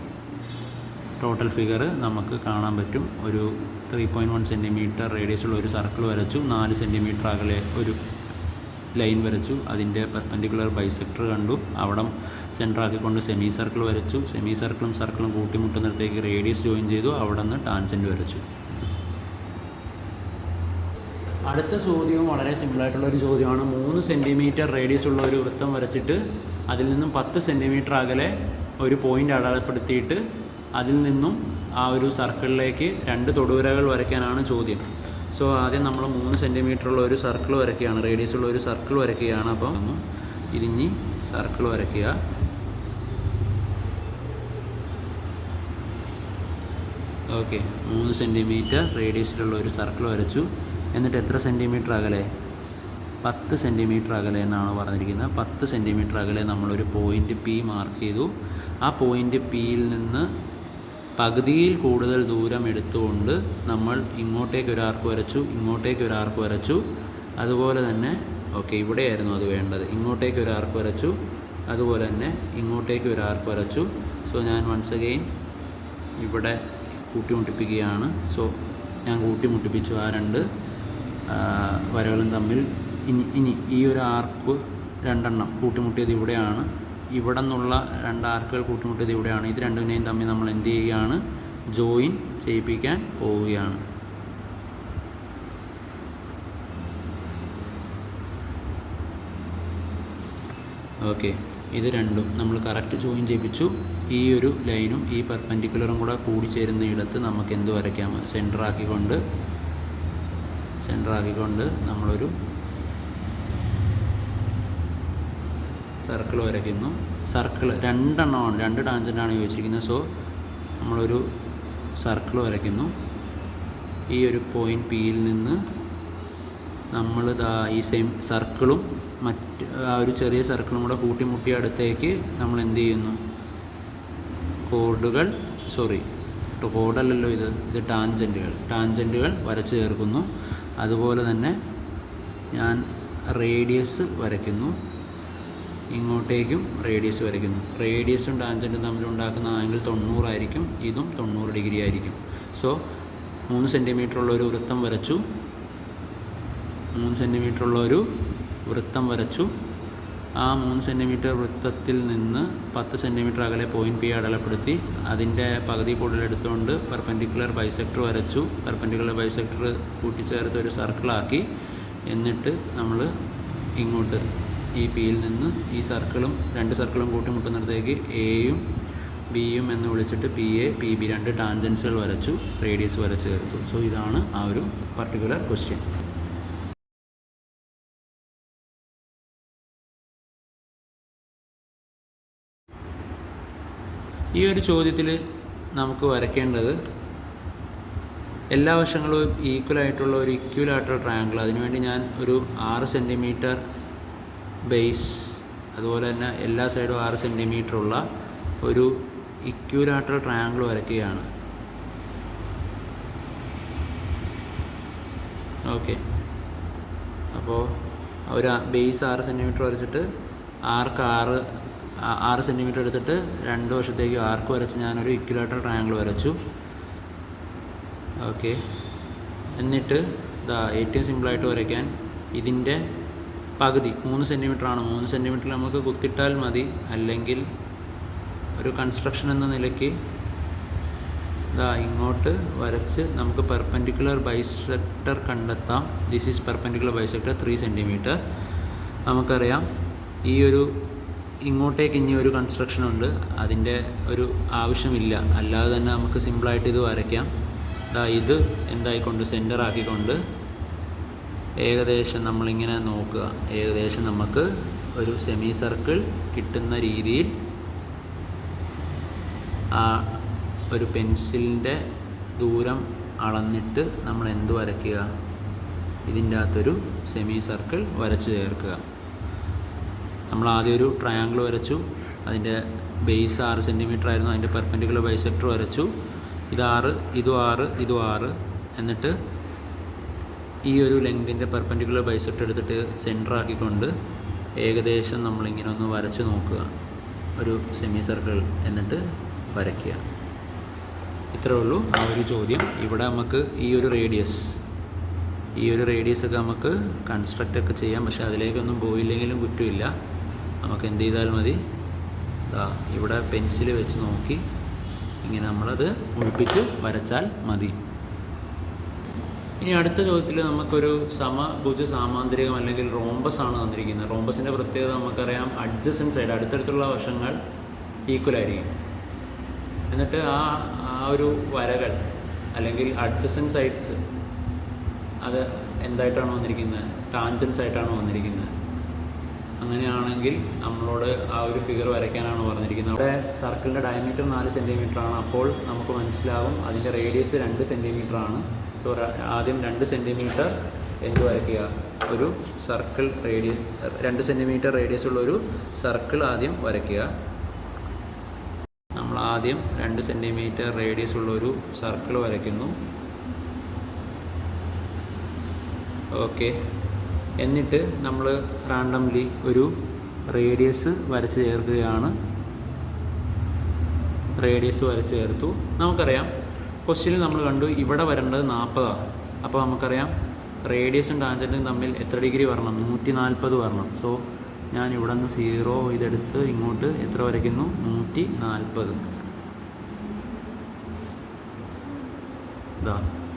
ടോട്ടൽ ഫിഗർ നമുക്ക് കാണാൻ പറ്റും. ഒരു 3.1 സെൻറ്റിമീറ്റർ റേഡിയസുള്ള ഒരു സർക്കിൾ വരച്ചു, 4 സെൻറ്റിമീറ്റർ അകലെ ഒരു ലൈൻ വരച്ചു, അതിൻ്റെ പെർപെൻഡിക്കുലർ ബൈസെക്ടർ കണ്ടു, അവിടെ സെൻറ്റർ ആക്കിക്കൊണ്ട് സെമി സർക്കിൾ വരച്ചു, സെമി സർക്കിളും സർക്കിളും കൂട്ടിമുട്ടുന്നിടത്തേക്ക് റേഡിയസ് ജോയിൻ ചെയ്തു, അവിടെ നിന്ന് ടാൻജൻറ്റ് വരച്ചു. അടുത്ത ചോദ്യവും വളരെ സിമ്പിളായിട്ടുള്ളൊരു ചോദ്യമാണ്. 3 സെൻറ്റിമീറ്റർ റേഡിയസ് ഉള്ള ഒരു വൃത്തം വരച്ചിട്ട് അതിൽ നിന്നും 10 സെൻറ്റിമീറ്റർ അകലെ ഒരു പോയിൻ്റ് അടയാളപ്പെടുത്തിയിട്ട് അതിൽ നിന്നും ആ ഒരു സർക്കിളിലേക്ക് 2 തൊടുവരകൾ വരയ്ക്കാനാണ് ചോദ്യം. സോ ആദ്യം നമ്മൾ 3 സെൻറ്റിമീറ്റർ ഉള്ള ഒരു സർക്കിൾ വരയ്ക്കുകയാണ്, റേഡിയസ് ഉള്ള ഒരു സർക്കിൾ വരയ്ക്കുകയാണ്. അപ്പം ഇരിഞ്ഞ് സർക്കിൾ വരയ്ക്കുക. ഓക്കെ, 3 സെൻറ്റിമീറ്റർ റേഡിയസിലുള്ള ഒരു സർക്കിൾ വരച്ചു. എന്നിട്ട് എത്ര സെൻറ്റിമീറ്റർ അകലെ? 10 സെൻറ്റിമീറ്റർ അകലെ എന്നാണ് പറഞ്ഞിരിക്കുന്നത്. 10 സെൻറ്റിമീറ്റർ അകലെ നമ്മളൊരു പോയിൻ്റ് പി മാർക്ക് ചെയ്തു. ആ പോയിൻ്റ് പിയിൽ നിന്ന് പകുതിയിൽ കൂടുതൽ ദൂരം എടുത്തുകൊണ്ട് നമ്മൾ ഇങ്ങോട്ടേക്ക് ഒരു ആർക്ക് വരച്ചു, ഇങ്ങോട്ടേക്ക് ഒരു ആർക്ക് വരച്ചു. അതുപോലെ തന്നെ ഓക്കെ, ഇവിടെയായിരുന്നു അത് വേണ്ടത്. ഇങ്ങോട്ടേക്ക് ഒരു ആർക്ക് വരച്ചു, അതുപോലെ തന്നെ ഇങ്ങോട്ടേക്ക് ഒരു ആർക്ക് വരച്ചു. സോ ഞാൻ വൺസ് അഗെയിൻ ഇവിടെ കൂട്ടിമുട്ടിപ്പിക്കുകയാണ്. സോ ഞാൻ കൂട്ടിമുട്ടിപ്പിച്ചു ആ 2 വരകളും തമ്മിൽ. ഇനി ഈ ഒരു ആർക്ക് 2 കൂട്ടിമുട്ടിയത് ഇവിടെയാണ്, ഇവിടെ നിന്നുള്ള 2 ആർക്കുകൾ കൂട്ടിമുട്ടിയത് ഇവിടെയാണ്. ഇത് രണ്ടിനെയും തമ്മിൽ നമ്മൾ എന്ത് ചെയ്യുകയാണ്? ജോയിൻ ചെയ്യിപ്പിക്കാൻ പോവുകയാണ്. ഓക്കെ, ഇത് രണ്ടും നമ്മൾ കറക്റ്റ് ജോയിൻ ചെയ്യിപ്പിച്ചു. ഈ ഒരു ലൈനും ഈ പെർപെൻഡിക്കുലറും കൂടെ കൂടി ചേരുന്ന ഇടത്ത് നമുക്ക് എന്ത് വരയ്ക്കാം? സെൻറ്റർ ആക്കിക്കൊണ്ട് നമ്മളൊരു സർക്കിൾ വരയ്ക്കുന്നു. സർക്കിൾ 2 എണ്ണമാണ്, 2 ടാൻജൻ്റാണ് ചോദിച്ചിരിക്കുന്നത്. സോ നമ്മളൊരു സർക്കിൾ വരയ്ക്കുന്നു. ഈ ഒരു പോയിൻ്റ് പിയിൽ നിന്ന് നമ്മൾ ഈ സെയിം സർക്കിളും മറ്റ് ആ ഒരു ചെറിയ സർക്കിളും കൂടെ കൂട്ടിമുട്ടിയ അടുത്തേക്ക് നമ്മൾ എന്ത് ചെയ്യുന്നു? കോഡല്ലല്ലോ ഇത് ടാൻജൻറ്റുകൾ വരച്ച് ചേർക്കുന്നു. അതുപോലെ തന്നെ ഞാൻ റേഡിയസ് വരയ്ക്കുന്നു, ഇങ്ങോട്ടേക്കും റേഡിയസ് വരയ്ക്കുന്നു. റേഡിയസും ടാൻജൻറ്റും തമ്മിലുണ്ടാക്കുന്ന ആംഗിൾ 90 ആയിരിക്കും, ഇതും 90 ഡിഗ്രി ആയിരിക്കും. സോ 3 സെൻറ്റിമീറ്റർ ഉള്ള ഒരു വൃത്തം വരച്ചു. 3 സെൻറ്റിമീറ്റർ ഉള്ള ഒരു വൃത്തം വരച്ചു. ആ 3 സെൻറ്റിമീറ്റർ വൃത്തത്തിൽ നിന്ന് 10 സെൻറ്റിമീറ്റർ അകലെ പോയിൻ്റ് പി അടയാളപ്പെടുത്തി. അതിൻ്റെ പകുതി കൂടുതൽ എടുത്തുകൊണ്ട് പെർപെൻഡിക്കുലർ ബൈസെക്ടർ വരച്ചു. പെർപെൻഡിക്കുലർ ബൈസെക്ടർ കൂട്ടിച്ചേർത്ത് ഒരു സർക്കിളാക്കി. എന്നിട്ട് നമ്മൾ ഇങ്ങോട്ട് ഈ പിയിൽ നിന്ന് ഈ സർക്കിളും 2 സർക്കിളും കൂട്ടിമുട്ടുന്നിടത്തേക്ക് എയും ബിയും എന്ന് വിളിച്ചിട്ട് പി എ പി ബി 2 ടാൻജൻസുകൾ വരച്ചു, റേഡിയസ് വരച്ച് ചേർത്തു. സോ ഇതാണ് ആ ഒരു പർട്ടിക്കുലർ ക്വസ്റ്റ്യൻ. ഈ ഒരു ചോദ്യത്തിൽ നമുക്ക് വരയ്ക്കേണ്ടത് എല്ലാ വശങ്ങളും ഈക്വലായിട്ടുള്ള ഒരു ഇക്വിലാറ്ററൽ ട്രയാങ്കിൾ. അതിനുവേണ്ടി ഞാൻ ഒരു 6 സെൻറ്റിമീറ്റർ ബേസ്, അതുപോലെ തന്നെ എല്ലാ സൈഡും 6 സെൻറ്റിമീറ്റർ ഉള്ള ഒരു ഇക്വിലാറ്ററൽ ട്രയാങ്കിൾ വരയ്ക്കുകയാണ്. ഓക്കെ, അപ്പോൾ ഒരു ബേസ് 6 സെൻറ്റിമീറ്റർ വരച്ചിട്ട് ആർക്ക് 6 സെൻറ്റിമീറ്റർ എടുത്തിട്ട് 2 വശത്തേക്ക് ആർക്ക് വരച്ച് ഞാനൊരു ഇക്വിലാറ്ററൽ ട്രയാങ്കിൾ വരച്ചു. ഓക്കെ, എന്നിട്ട് ഏറ്റവും സിമ്പിളായിട്ട് വരയ്ക്കാൻ ഇതിൻ്റെ പകുതി 3 സെൻറ്റിമീറ്ററാണ്. 3 സെൻറ്റിമീറ്ററിൽ നമുക്ക് കുത്തിട്ടാൽ മതി, അല്ലെങ്കിൽ ഒരു കൺസ്ട്രക്ഷൻ എന്ന നിലയ്ക്ക് ഇങ്ങോട്ട് വരച്ച് നമുക്ക് പെർപെൻഡിക്കുലർ ബൈസെക്ടർ കണ്ടെത്താം. This is perpendicular bisector 3 centimetre. നമുക്കറിയാം ഈ ഒരു ഇങ്ങോട്ടേക്ക് ഇനി ഒരു കൺസ്ട്രക്ഷൻ ഉണ്ട്, അതിൻ്റെ ഒരു ആവശ്യമില്ല. അല്ലാതെ തന്നെ നമുക്ക് സിമ്പിളായിട്ട് ഇത് വരയ്ക്കാം. ഇത് എന്തായിക്കൊണ്ട് സെൻറ്റർ ആക്കിക്കൊണ്ട് ഏകദേശം നമ്മളിങ്ങനെ നോക്കുക, ഏകദേശം നമുക്ക് ഒരു സെമി സർക്കിൾ കിട്ടുന്ന രീതിയിൽ ആ ഒരു പെൻസിലിൻ്റെ ദൂരം അളന്നിട്ട് നമ്മൾ എന്ത് വരയ്ക്കുക? ഇതിൻ്റെ അകത്തൊരു സെമി സർക്കിൾ വരച്ച് ചേർക്കുക. നമ്മൾ ആദ്യം ഒരു ട്രയാങ്കിൾ വരച്ചു, അതിൻ്റെ ബേസ് 6 സെൻറ്റിമീറ്റർ ആയിരുന്നു, അതിൻ്റെ പെർപെൻഡിക്കുലർ ബൈസെക്ടർ വരച്ചു. ഇത് 6, ഇതും 6, ഇതും 6. എന്നിട്ട് ഈ ഒരു ലെങ്തിൻ്റെ പെർപെൻഡിക്കുലർ ബൈസെക്ടർ എടുത്തിട്ട് സെൻറ്റർ ആക്കിക്കൊണ്ട് ഏകദേശം നമ്മളിങ്ങനെ ഒന്ന് വരച്ച് നോക്കുക, ഒരു സെമി സർക്കിൾ, എന്നിട്ട് വരയ്ക്കുക. ഇത്രേ ഉള്ളൂ ആ ഒരു ചോദ്യം. ഇവിടെ നമുക്ക് ഈ ഒരു റേഡിയസൊക്കെ നമുക്ക് കൺസ്ട്രക്റ്റൊക്കെ ചെയ്യാം, പക്ഷേ അതിലേക്കൊന്നും പോയില്ലെങ്കിലും കുറ്റമില്ല. നമുക്ക് എന്ത് ചെയ്താൽ മതി, ഇവിടെ പെൻസിൽ വെച്ച് നോക്കി ഇങ്ങനെ നമ്മളത് ഒഴിപ്പിച്ച് വരച്ചാൽ മതി. ഇനി അടുത്ത ചോദ്യത്തിൽ നമുക്കൊരു സമഭുജ സാമാന്തരികം അല്ലെങ്കിൽ റോംബസ് ആണ് തന്നിരിക്കുന്നത്. റോംബസിൻ്റെ പ്രത്യേകത നമുക്കറിയാം, അഡ്ജസൻറ്റ് സൈഡ്, അടുത്തടുത്തുള്ള വശങ്ങൾ ഈക്വൽ ആയിരിക്കും. എന്നിട്ട് ആ ഒരു വരകൾ അല്ലെങ്കിൽ അഡ്ജസൻറ്റ് സൈഡ്സ് അത് എന്തായിട്ടാണ് വന്നിരിക്കുന്നത്, ടാൻജൻസ് ആയിട്ടാണ് വന്നിരിക്കുന്നത്. അങ്ങനെയാണെങ്കിൽ നമ്മളോട് ആ ഒരു ഫിഗർ വരയ്ക്കാനാണ് പറഞ്ഞിരിക്കുന്നത്. അവിടെ സർക്കിളിൻ്റെ ഡയമീറ്റർ 4 സെൻറ്റിമീറ്റർ ആണ്. അപ്പോൾ നമുക്ക് മനസ്സിലാകും അതിൻ്റെ റേഡിയസ് 2 സെൻറ്റിമീറ്റർ ആണ്. സോ ആദ്യം 2 സെൻറ്റിമീറ്റർ എന്ത് വരയ്ക്കുക, ഒരു സർക്കിൾ 2 സെൻറ്റിമീറ്റർ റേഡിയസ് ഉള്ള ഒരു സർക്കിൾ ആദ്യം വരയ്ക്കുക. നമ്മൾ ആദ്യം 2 സെൻറ്റിമീറ്റർ റേഡിയസ് ഉള്ള ഒരു സർക്കിൾ വരയ്ക്കുന്നു. ഓക്കെ, എന്നിട്ട് നമ്മൾ റാൻഡംലി ഒരു റേഡിയസ് വരച്ച് ചേർക്കുകയാണ്. റേഡിയസ് വരച്ച് ചേർത്തു. നമുക്കറിയാം ക്വസ്റ്റ്യനിൽ നമ്മൾ കണ്ടു ഇവിടെ വരേണ്ടത് 40ആണ്. അപ്പോൾ നമുക്കറിയാം റേഡിയസും ടാൻജൻറ്റും തമ്മിൽ എത്ര ഡിഗ്രി വരണം, 140 വരണം. സോ ഞാൻ ഇവിടെ നിന്ന് 0 ഇതെടുത്ത് ഇങ്ങോട്ട് എത്ര വരയ്ക്കുന്നു, 140.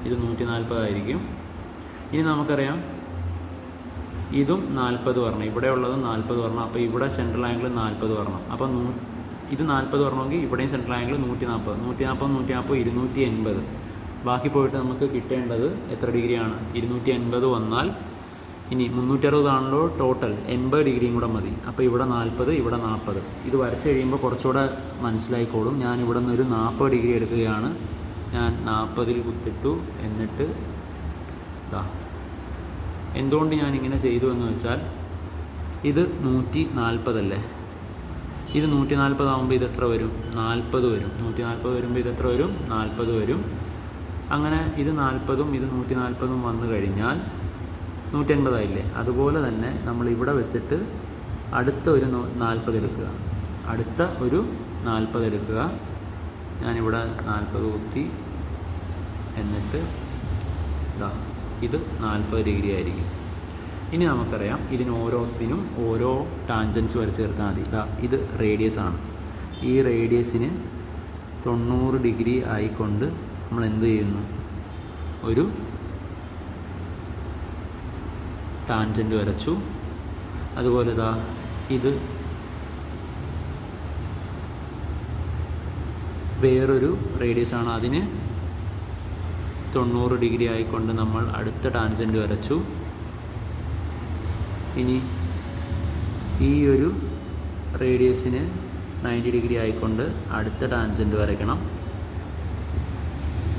ഇത് 140 ആയിരിക്കും. ഇനി നമുക്കറിയാം ഇതും 40 വരണം, ഇവിടെ ഉള്ളതും 40 വരണം. അപ്പോൾ ഇവിടെ സെൻട്രൽ ആംഗിൾ 40 വരണം. അപ്പോൾ ഇത് 40 വരണമെങ്കിൽ ഇവിടെയും സെൻട്രൽ ആംഗിൾ 140, 280. ബാക്കി പോയിട്ട് നമുക്ക് കിട്ടേണ്ടത് എത്ര ഡിഗ്രിയാണ്, 280 വന്നാൽ ഇനി 360 ആണല്ലോ ടോട്ടൽ, 80 ഡിഗ്രിയും കൂടെ മതി. അപ്പോൾ ഇവിടെ 40, ഇവിടെ 40. ഇത് വരച്ച് കഴിയുമ്പോൾ കുറച്ചുകൂടെ മനസ്സിലായിക്കോളും. ഞാൻ ഇവിടെ നിന്നൊരു 40 ഡിഗ്രി എടുക്കുകയാണ്. ഞാൻ 40ൽ കുത്തിട്ടു. എന്നിട്ട് എന്തുകൊണ്ട് ഞാനിങ്ങനെ ചെയ്തു എന്ന് വെച്ചാൽ ഇത് 140 അല്ലേ, ഇത് 140 ആകുമ്പോൾ ഇത് എത്ര വരും, 40 വരും. 140 വരുമ്പോൾ ഇത് എത്ര വരും, 40 വരും. അങ്ങനെ ഇത് 40ഉം ഇത് 140ഉം വന്നു കഴിഞ്ഞാൽ 180 ആയില്ലേ. അതുപോലെ തന്നെ നമ്മൾ ഇവിടെ വെച്ചിട്ട് അടുത്ത ഒരു 40 എടുക്കുക, അടുത്ത ഒരു 40 എടുക്കുക. ഞാനിവിടെ 40 കുത്തി. എന്നിട്ട് ഇത് 40 ഡിഗ്രി ആയിരിക്കും. ഇനി നമുക്കറിയാം ഇതിന് ഓരോത്തിനും ഓരോ ടാൻജൻസ് വരച്ച് ചേർത്താൽ മതി. ഇത് റേഡിയസ് ആണ്. ഈ റേഡിയസിന് 90 ഡിഗ്രി ആയിക്കൊണ്ട് നമ്മൾ എന്ത് ചെയ്യുന്നു, ഒരു ടാൻജൻറ്റ് വരച്ചു. അതുപോലെ ഇത് വേറൊരു റേഡിയസ് ആണ്, അതിന് 90 ഡിഗ്രി ആയിക്കൊണ്ട് നമ്മൾ അടുത്ത ടാൻജൻറ്റ് വരച്ചു. ഇനി ഈ ഒരു റേഡിയസിന് 90 ഡിഗ്രി ആയിക്കൊണ്ട് അടുത്ത ടാൻജൻറ്റ് വരയ്ക്കണം.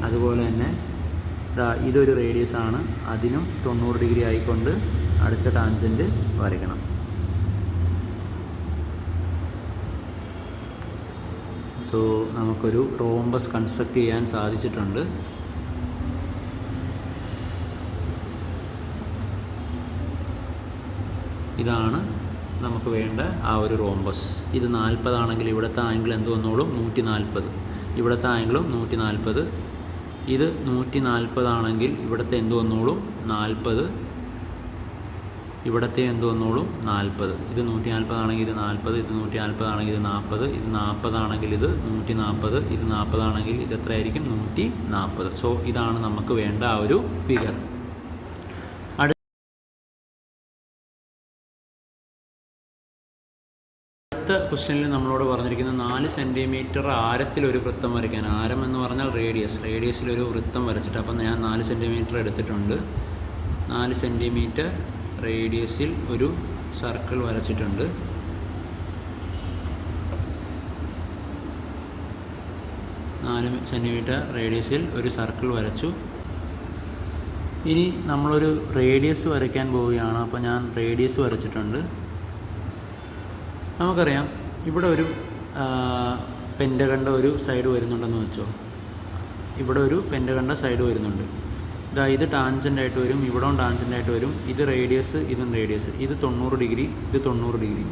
അതുപോലെ തന്നെ ഇതൊരു റേഡിയസ് ആണ്, അതിനും 90 ഡിഗ്രി ആയിക്കൊണ്ട് അടുത്ത ടാൻജൻറ്റ് വരയ്ക്കണം. സോ നമുക്കൊരു റോംബസ് കൺസ്ട്രക്റ്റ് ചെയ്യാൻ സാധിച്ചിട്ടുണ്ട്. ഇതാണ് നമുക്ക് വേണ്ട ആ ഒരു റോംബസ്. ഇത് 40 ആണെങ്കിൽ ഇവിടുത്തെ ആംഗിൾ എന്ത് വന്നോളും, 140. ഇവിടുത്തെ ആംഗിളും 140. ഇത് 140 ആണെങ്കിൽ ഇവിടുത്തെ എന്ത് വന്നോളും, 40. ഇവിടുത്തെ എന്ത് വന്നോളും, 40. ഇത് 140 ആണെങ്കിൽ ഇത് 40, ഇത് 140 ആണെങ്കിൽ ഇത് 40, ഇത് 40 ആണെങ്കിൽ ഇത് 140, ഇത് 40 ആണെങ്കിൽ ഇത് എത്രയായിരിക്കും, 140. സോ ഇതാണ് നമുക്ക് വേണ്ട ആ ഒരു ഫിഗർ. അടുത്ത ക്വസ്റ്റ്യനിൽ നമ്മളോട് പറഞ്ഞിരിക്കുന്നത് 4 സെൻറ്റിമീറ്റർ ആരത്തിലൊരു വൃത്തം വരയ്ക്കാൻ. ആരം എന്ന് പറഞ്ഞാൽ റേഡിയസിലൊരു വൃത്തം വരച്ചിട്ട്. അപ്പം ഞാൻ 4 സെൻറ്റിമീറ്റർ എടുത്തിട്ടുണ്ട്. 4 സെൻറ്റിമീറ്റർ റേഡിയസിൽ ഒരു സർക്കിൾ വരച്ചിട്ടുണ്ട്. നാല് സെൻറ്റിമീറ്റർ റേഡിയസിൽ ഒരു സർക്കിൾ വരച്ചു. ഇനി നമ്മളൊരു റേഡിയസ് വരയ്ക്കാൻ പോവുകയാണ്. അപ്പോൾ ഞാൻ റേഡിയസ് വരച്ചിട്ടുണ്ട്. നമുക്കറിയാം ഇവിടെ ഒരു പെൻറ്റഗണിൻ്റെ ഒരു സൈഡ് വരുന്നുണ്ടെന്ന് വെച്ചോ. ഇവിടെ ഒരു പെൻറ്റഗണിൻ്റെ സൈഡ് വരുന്നുണ്ട്. ഇത് ടാൻജൻ്റായിട്ട് വരും, ഇവിടെ ടാൻജൻ്റായിട്ട് വരും. ഇത് റേഡിയസ്, ഇതും റേഡിയസ്. ഇത് 90 ഡിഗ്രി, ഇത് 90 ഡിഗ്രി.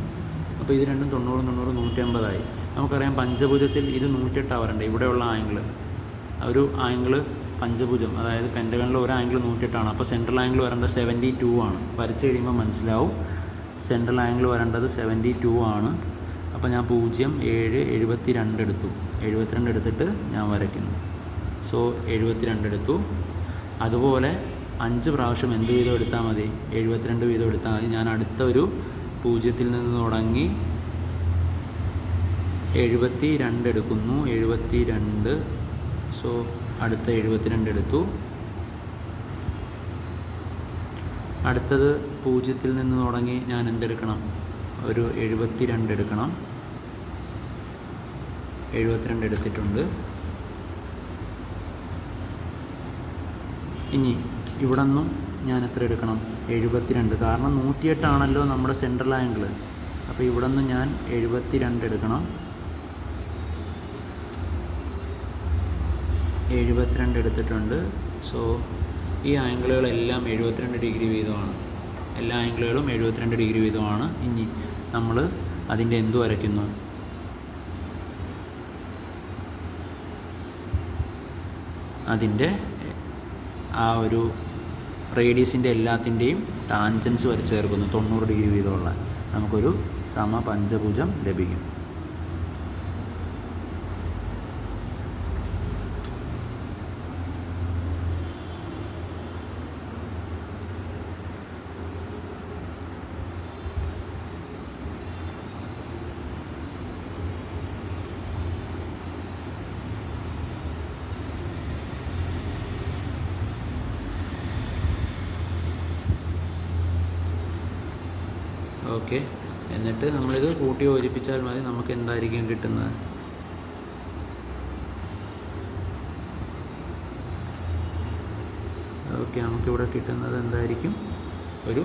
അപ്പോൾ ഇത് രണ്ടും 90 90 180 നമുക്കറിയാം. പഞ്ചഭുജത്തിൽ ഇത് 108 വരണ്ടേ, ഇവിടെയുള്ള ആംഗിൾ. ഒരു ആംഗിൾ പഞ്ചഭുജം, അതായത് പെൻറ്റഗണിൽ ഒരു ആംഗിൾ 108 അപ്പോൾ സെൻട്രൽ ആംഗിൾ വരേണ്ടത് 72 ആണ്. വരച്ച് കഴിയുമ്പോൾ മനസ്സിലാവും. സെൻട്രൽ ആംഗിൾ വരേണ്ടത് 72 ആണ്. അപ്പോൾ ഞാൻ 0, 7, 72 എടുത്തു. 72 എടുത്തിട്ട് ഞാൻ വരയ്ക്കുന്നു. സോ 72 എടുത്തു. അതുപോലെ 5 പ്രാവശ്യം എന്ത് വീതം എടുത്താൽ മതി? 72 വീതം എടുത്താൽ മതി. ഞാൻ അടുത്ത ഒരു 0 നിന്ന് തുടങ്ങി 72 എടുക്കുന്നു. 72. സോ അടുത്ത 72 എടുത്തു. അടുത്തത് 0 നിന്ന് തുടങ്ങി ഞാൻ എന്തെടുക്കണം? ഒരു 72 എടുക്കണം. 72 എടുത്തിട്ടുണ്ട്. ഇനി ഇവിടെ നിന്നും ഞാൻ എത്ര എടുക്കണം? 72. കാരണം 108 ആണല്ലോ നമ്മുടെ സെൻട്രൽ ആംഗിൾ. അപ്പോൾ ഇവിടെ നിന്ന് ഞാൻ 72 എടുക്കണം. 72 എടുത്തിട്ടുണ്ട്. സോ ഈ ആംഗിളുകളെല്ലാം 72 ഡിഗ്രി വീതമാണ്. എല്ലാ ആംഗിളുകളും 72 ഡിഗ്രി വീതമാണ്. ഇനി നമ്മൾ അതിൻ്റെ എന്ത് വരയ്ക്കുന്നു? അതിൻ്റെ ആ ഒരു റേഡിയസിൻ്റെ എല്ലാത്തിൻ്റെയും ടാൻജൻസ് വരച്ച് ചേർക്കുന്നു. 90 ഡിഗ്രി വീതമുള്ള നമുക്കൊരു സമപഞ്ചഭുജം ലഭിക്കും. ഓക്കെ, എന്നിട്ട് നമ്മളിത് കൂട്ടി യോജിപ്പിച്ചാൽ മതി. നമുക്ക് എന്തായിരിക്കും കിട്ടുന്നത്? ഓക്കെ, നമുക്കിവിടെ കിട്ടുന്നത് എന്തായിരിക്കും? ഒരു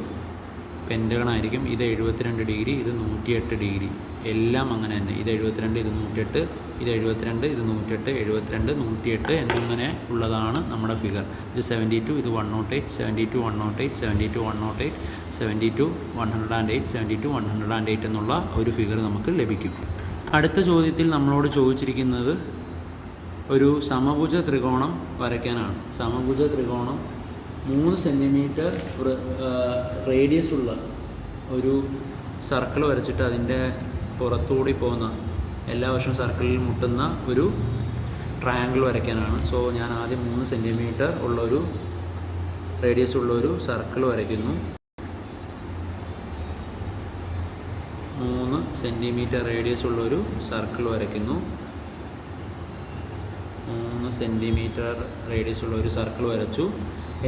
പെൻറ്റഗൺ ആയിരിക്കും. ഇത് 72 ഡിഗ്രി, ഇത് 108 ഡിഗ്രി. എല്ലാം അങ്ങനെ തന്നെ. ഇത് 72, ഇത് 108, ഇത് 72, ഇത് 108, 72, 108 എന്നിങ്ങനെ ഉള്ളതാണ് നമ്മുടെ ഫിഗർ. ഇത് 72, ഇത് 108, 72, 108, 72, 108, 72, 108, 72, 108 എന്നുള്ള ഒരു ഫിഗർ നമുക്ക് ലഭിക്കും. അടുത്ത ചോദ്യത്തിൽ നമ്മളോട് ചോദിച്ചിരിക്കുന്നത് ഒരു സമഭുജ ത്രികോണം വരയ്ക്കാനാണ്. സമഭുജ ത്രികോണം 3 സെൻറ്റിമീറ്റർ റേഡിയസ് ഉള്ള ഒരു സർക്കിൾ വരച്ചിട്ട് അതിൻ്റെ പുറത്തുകൂടി പോകുന്ന എല്ലാ വർഷവും സർക്കിളിൽ മുട്ടുന്ന ഒരു ട്രയാങ്കിൾ വരയ്ക്കാനാണ്. സോ ഞാൻ ആദ്യം 3 സെൻറ്റിമീറ്റർ ഉള്ളൊരു റേഡിയസ് ഉള്ളൊരു സർക്കിൾ വരയ്ക്കുന്നു. 3 സെൻറ്റിമീറ്റർ റേഡിയസ് ഉള്ളൊരു സർക്കിൾ വരയ്ക്കുന്നു. 3 സെൻറ്റിമീറ്റർ റേഡിയസ് ഉള്ള ഒരു സർക്കിൾ വരച്ചു.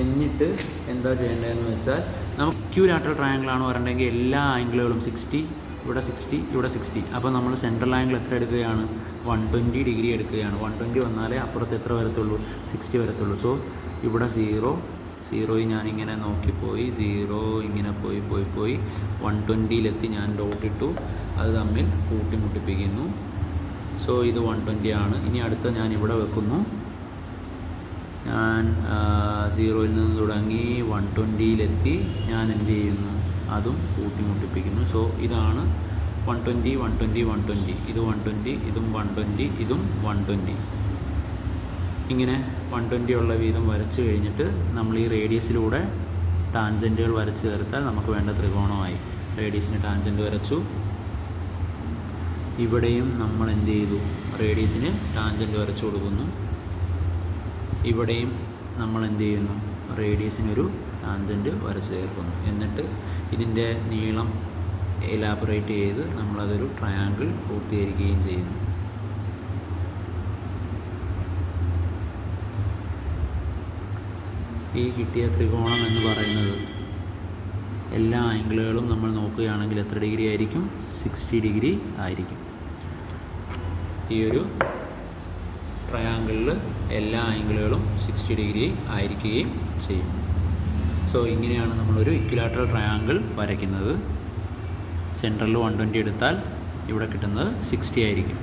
എന്നിട്ട് എന്താ ചെയ്യേണ്ടതെന്ന് വെച്ചാൽ, നമുക്ക് ഇക്വിലാറ്ററൽ ട്രയാങ്കിളാണ് വരേണ്ടതെങ്കിൽ എല്ലാ ആംഗിളുകളും 60, ഇവിടെ 60, ഇവിടെ 60. അപ്പോൾ നമ്മൾ സെൻട്രൽ ആംഗിൾ എത്ര എടുക്കുകയാണ്? 120 ഡിഗ്രി എടുക്കുകയാണ്. 120 വന്നാലേ അപ്പുറത്ത് എത്ര വരത്തുള്ളൂ? 60 വരത്തുള്ളൂ. സോ ഇവിടെ 0 ഞാനിങ്ങനെ നോക്കിപ്പോയി, 0 ഇങ്ങനെ പോയി 120ലെത്തി. ഞാൻ ഡോട്ടിട്ടു, അത് തമ്മിൽ കൂട്ടിമുട്ടിപ്പിക്കുന്നു. സോ ഇത് 120 ആണ്. ഇനി അടുത്ത ഞാൻ ഇവിടെ വെക്കുന്നു. ഞാൻ 0യിൽ നിന്ന് തുടങ്ങി 120ലെത്തി. ഞാൻ എന്ത് ചെയ്യുന്നു? അതും കൂട്ടിമുട്ടിപ്പിക്കുന്നു. സോ ഇതാണ് 120, 120, 120. ഇത് 120, ഇതും 120, ഇതും 120. ഇങ്ങനെ 120 ഉള്ള വീതം വരച്ച് കഴിഞ്ഞിട്ട് നമ്മൾ ഈ റേഡിയസിലൂടെ ടാൻജൻറ്റുകൾ വരച്ച് ചേർത്താൽ നമുക്ക് വേണ്ട ത്രികോണമായി. റേഡിയസിന് ടാൻജൻറ്റ് വരച്ചു. ഇവിടെയും നമ്മൾ എന്ത് ചെയ്തു? റേഡിയസിന് ടാൻജൻറ്റ് വരച്ചു കൊടുക്കുന്നു. ഇവിടെയും നമ്മൾ എന്ത് ചെയ്യുന്നു? റേഡിയസിനൊരു ടാൻജൻറ്റ് വരച്ച് ചേർക്കുന്നു. എന്നിട്ട് ഇതിൻ്റെ നീളം എലാബറേറ്റ് ചെയ്ത് നമ്മളതൊരു ട്രയാങ്കിൾ പൂർത്തീകരിക്കുകയും ചെയ്യുന്നു. ഈ കിട്ടിയ ത്രികോണം എന്ന് പറയുന്നത് എല്ലാ ആംഗിളുകളും നമ്മൾ നോക്കുകയാണെങ്കിൽ എത്ര ഡിഗ്രി ആയിരിക്കും? 60 ഡിഗ്രി ആയിരിക്കും. ഈ ഒരു ട്രയാങ്കിളിൽ എല്ലാ ആംഗിളുകളും 60 ഡിഗ്രി ആയിരിക്കുകയും ചെയ്യും. സോ ഇങ്ങനെയാണ് നമ്മളൊരു ഇക്വിലാറ്ററൽ ട്രയാങ്കിൾ വരയ്ക്കുന്നത്. സെൻട്രലിൽ 120 എടുത്താൽ ഇവിടെ കിട്ടുന്നത് 60 ആയിരിക്കും.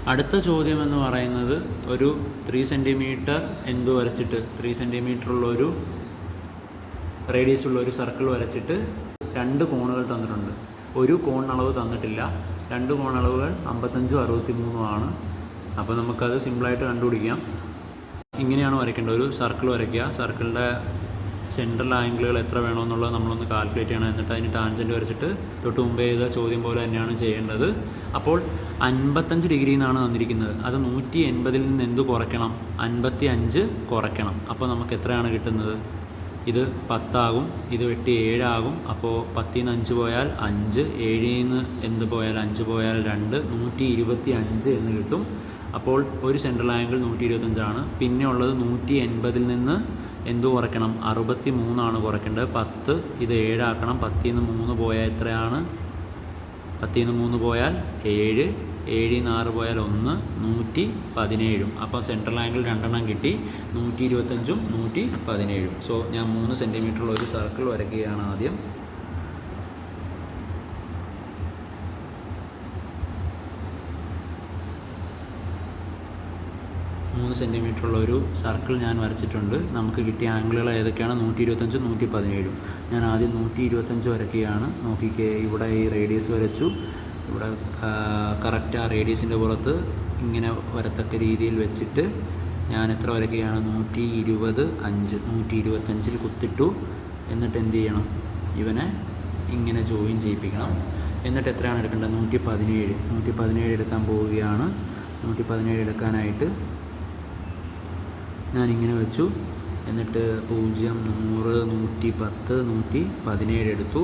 അടുത്ത ചോദ്യം എന്ന് പറയുന്നത് ഒരു 3 സെൻറ്റിമീറ്റർ എന്ത് വരച്ചിട്ട് 3 സെൻറ്റിമീറ്ററുള്ള ഒരു റേഡിയസ് ഉള്ള ഒരു സർക്കിൾ വരച്ചിട്ട് 2 കോണുകൾ തന്നിട്ടുണ്ട്. ഒരു കോണളവ് തന്നിട്ടില്ല. 2 കോണളവുകൾ 55ഉം 63ഉം ആണ്. അപ്പോൾ നമുക്കത് സിമ്പിളായിട്ട് കണ്ടുപിടിക്കാം. ഇങ്ങനെയാണ് വരയ്ക്കേണ്ടത്. ഒരു സർക്കിൾ വരയ്ക്കുക. സർക്കിളിൻ്റെ സെൻട്രൽ ആംഗിളുകൾ എത്ര വേണമെന്നുള്ളത് നമ്മളൊന്ന് കാൽക്കുലേറ്റ് ചെയ്യണം. എന്നിട്ട് അതിന് ടാൻജൻറ്റ് വരച്ചിട്ട് തൊട്ട് മുമ്പേ ചെയ്ത ചോദ്യം പോലെ തന്നെയാണ് ചെയ്യേണ്ടത്. അപ്പോൾ 55 ഡിഗ്രി എന്നാണ് തന്നിരിക്കുന്നത്. അത് 180-ൽ നിന്ന് എന്ത് കുറയ്ക്കണം? 55 കുറയ്ക്കണം. അപ്പോൾ നമുക്ക് എത്രയാണ് കിട്ടുന്നത്? ഇത് 10 ആകും. ഇത് വെട്ടി 7 ആകും. അപ്പോൾ 10-ൽ നിന്ന് 5 പോയാൽ 5, 7-ൽ നിന്ന് എന്ത് പോയാൽ 5 പോയാൽ 2, 125 എന്ന് കിട്ടും. അപ്പോൾ ഒരു സെൻട്രൽ ആംഗിൾ 125 ആണ്. പിന്നെ ഉള്ളത് 180-ൽ നിന്ന് എന്ത് കുറയ്ക്കണം? 63 കുറയ്ക്കേണ്ടത്. 10, ഇത് 7 ആക്കണം. 10-ൽ നിന്ന് 3 പോയാൽ എത്രയാണ്? 10-ൽ നിന്ന് 3 പോയാൽ 7, 7-ൽ നിന്ന് 6 പോയാൽ 1, 117. അപ്പോൾ സെൻട്രൽ ആംഗിൾ 2 കിട്ടി, 125ഉം 117. സോ ഞാൻ 3 സെൻറ്റിമീറ്ററുള്ള ഒരു സർക്കിൾ വരയ്ക്കുകയാണ് ആദ്യം. സെൻറ്റിമീറ്ററുള്ള ഒരു സർക്കിൾ ഞാൻ വരച്ചിട്ടുണ്ട്. നമുക്ക് കിട്ടിയ ആംഗിളുകൾ ഏതൊക്കെയാണ്? 125ഉം 117. ഞാൻ ആദ്യം 125 വരയ്ക്കുകയാണ്. നോക്കിക്കേ, ഇവിടെ ഈ റേഡിയസ് വരച്ചു. ഇവിടെ കറക്റ്റ് ആ റേഡിയസിൻ്റെ പുറത്ത് ഇങ്ങനെ വരത്തക്ക രീതിയിൽ വെച്ചിട്ട് ഞാൻ എത്ര വരയ്ക്കുകയാണ്? 125ൽ കുത്തിട്ടു. എന്നിട്ട് എന്ത് ചെയ്യണം? ഇവനെ ഇങ്ങനെ ജോയിൻ ചെയ്യിപ്പിക്കണം. എന്നിട്ട് എത്രയാണ് എടുക്കേണ്ടത്? 117 എടുക്കാൻ പോവുകയാണ്. 117 എടുക്കാനായിട്ട് ഞാനിങ്ങനെ വെച്ചു. എന്നിട്ട് 0, 100, 110, 117 എടുത്തു.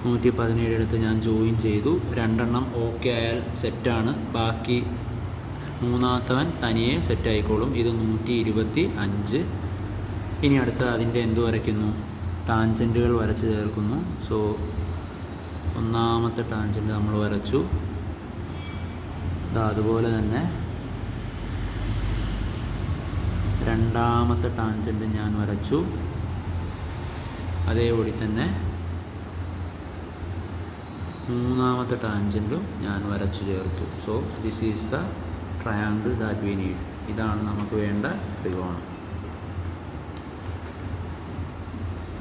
117 എടുത്ത് ഞാൻ ജോയിൻ ചെയ്തു. 2 ഓക്കെ ആയാൽ സെറ്റാണ്. ബാക്കി 3-ാമത്തവൻ തനിയെ സെറ്റായിക്കോളും. ഇത് 125. ഇനി അടുത്ത അതിൻ്റെ എന്ത് വരയ്ക്കുന്നു? ടാൻജൻറ്റുകൾ വരച്ച് ചേർക്കുന്നു. സോ 1-ാമത്തെ ടാൻജൻറ്റ് നമ്മൾ വരച്ചു. അതുപോലെ തന്നെ 2-ാമത്തെ ടാൻജൻറ്റ് ഞാൻ വരച്ചു. അതേപടി തന്നെ 3-ാമത്തെ ടാൻജൻറ്റും ഞാൻ വരച്ചു ചേർത്തു. So this is the triangle that we need. ഇതാണ് നമുക്ക് വേണ്ട ത്രികോണം.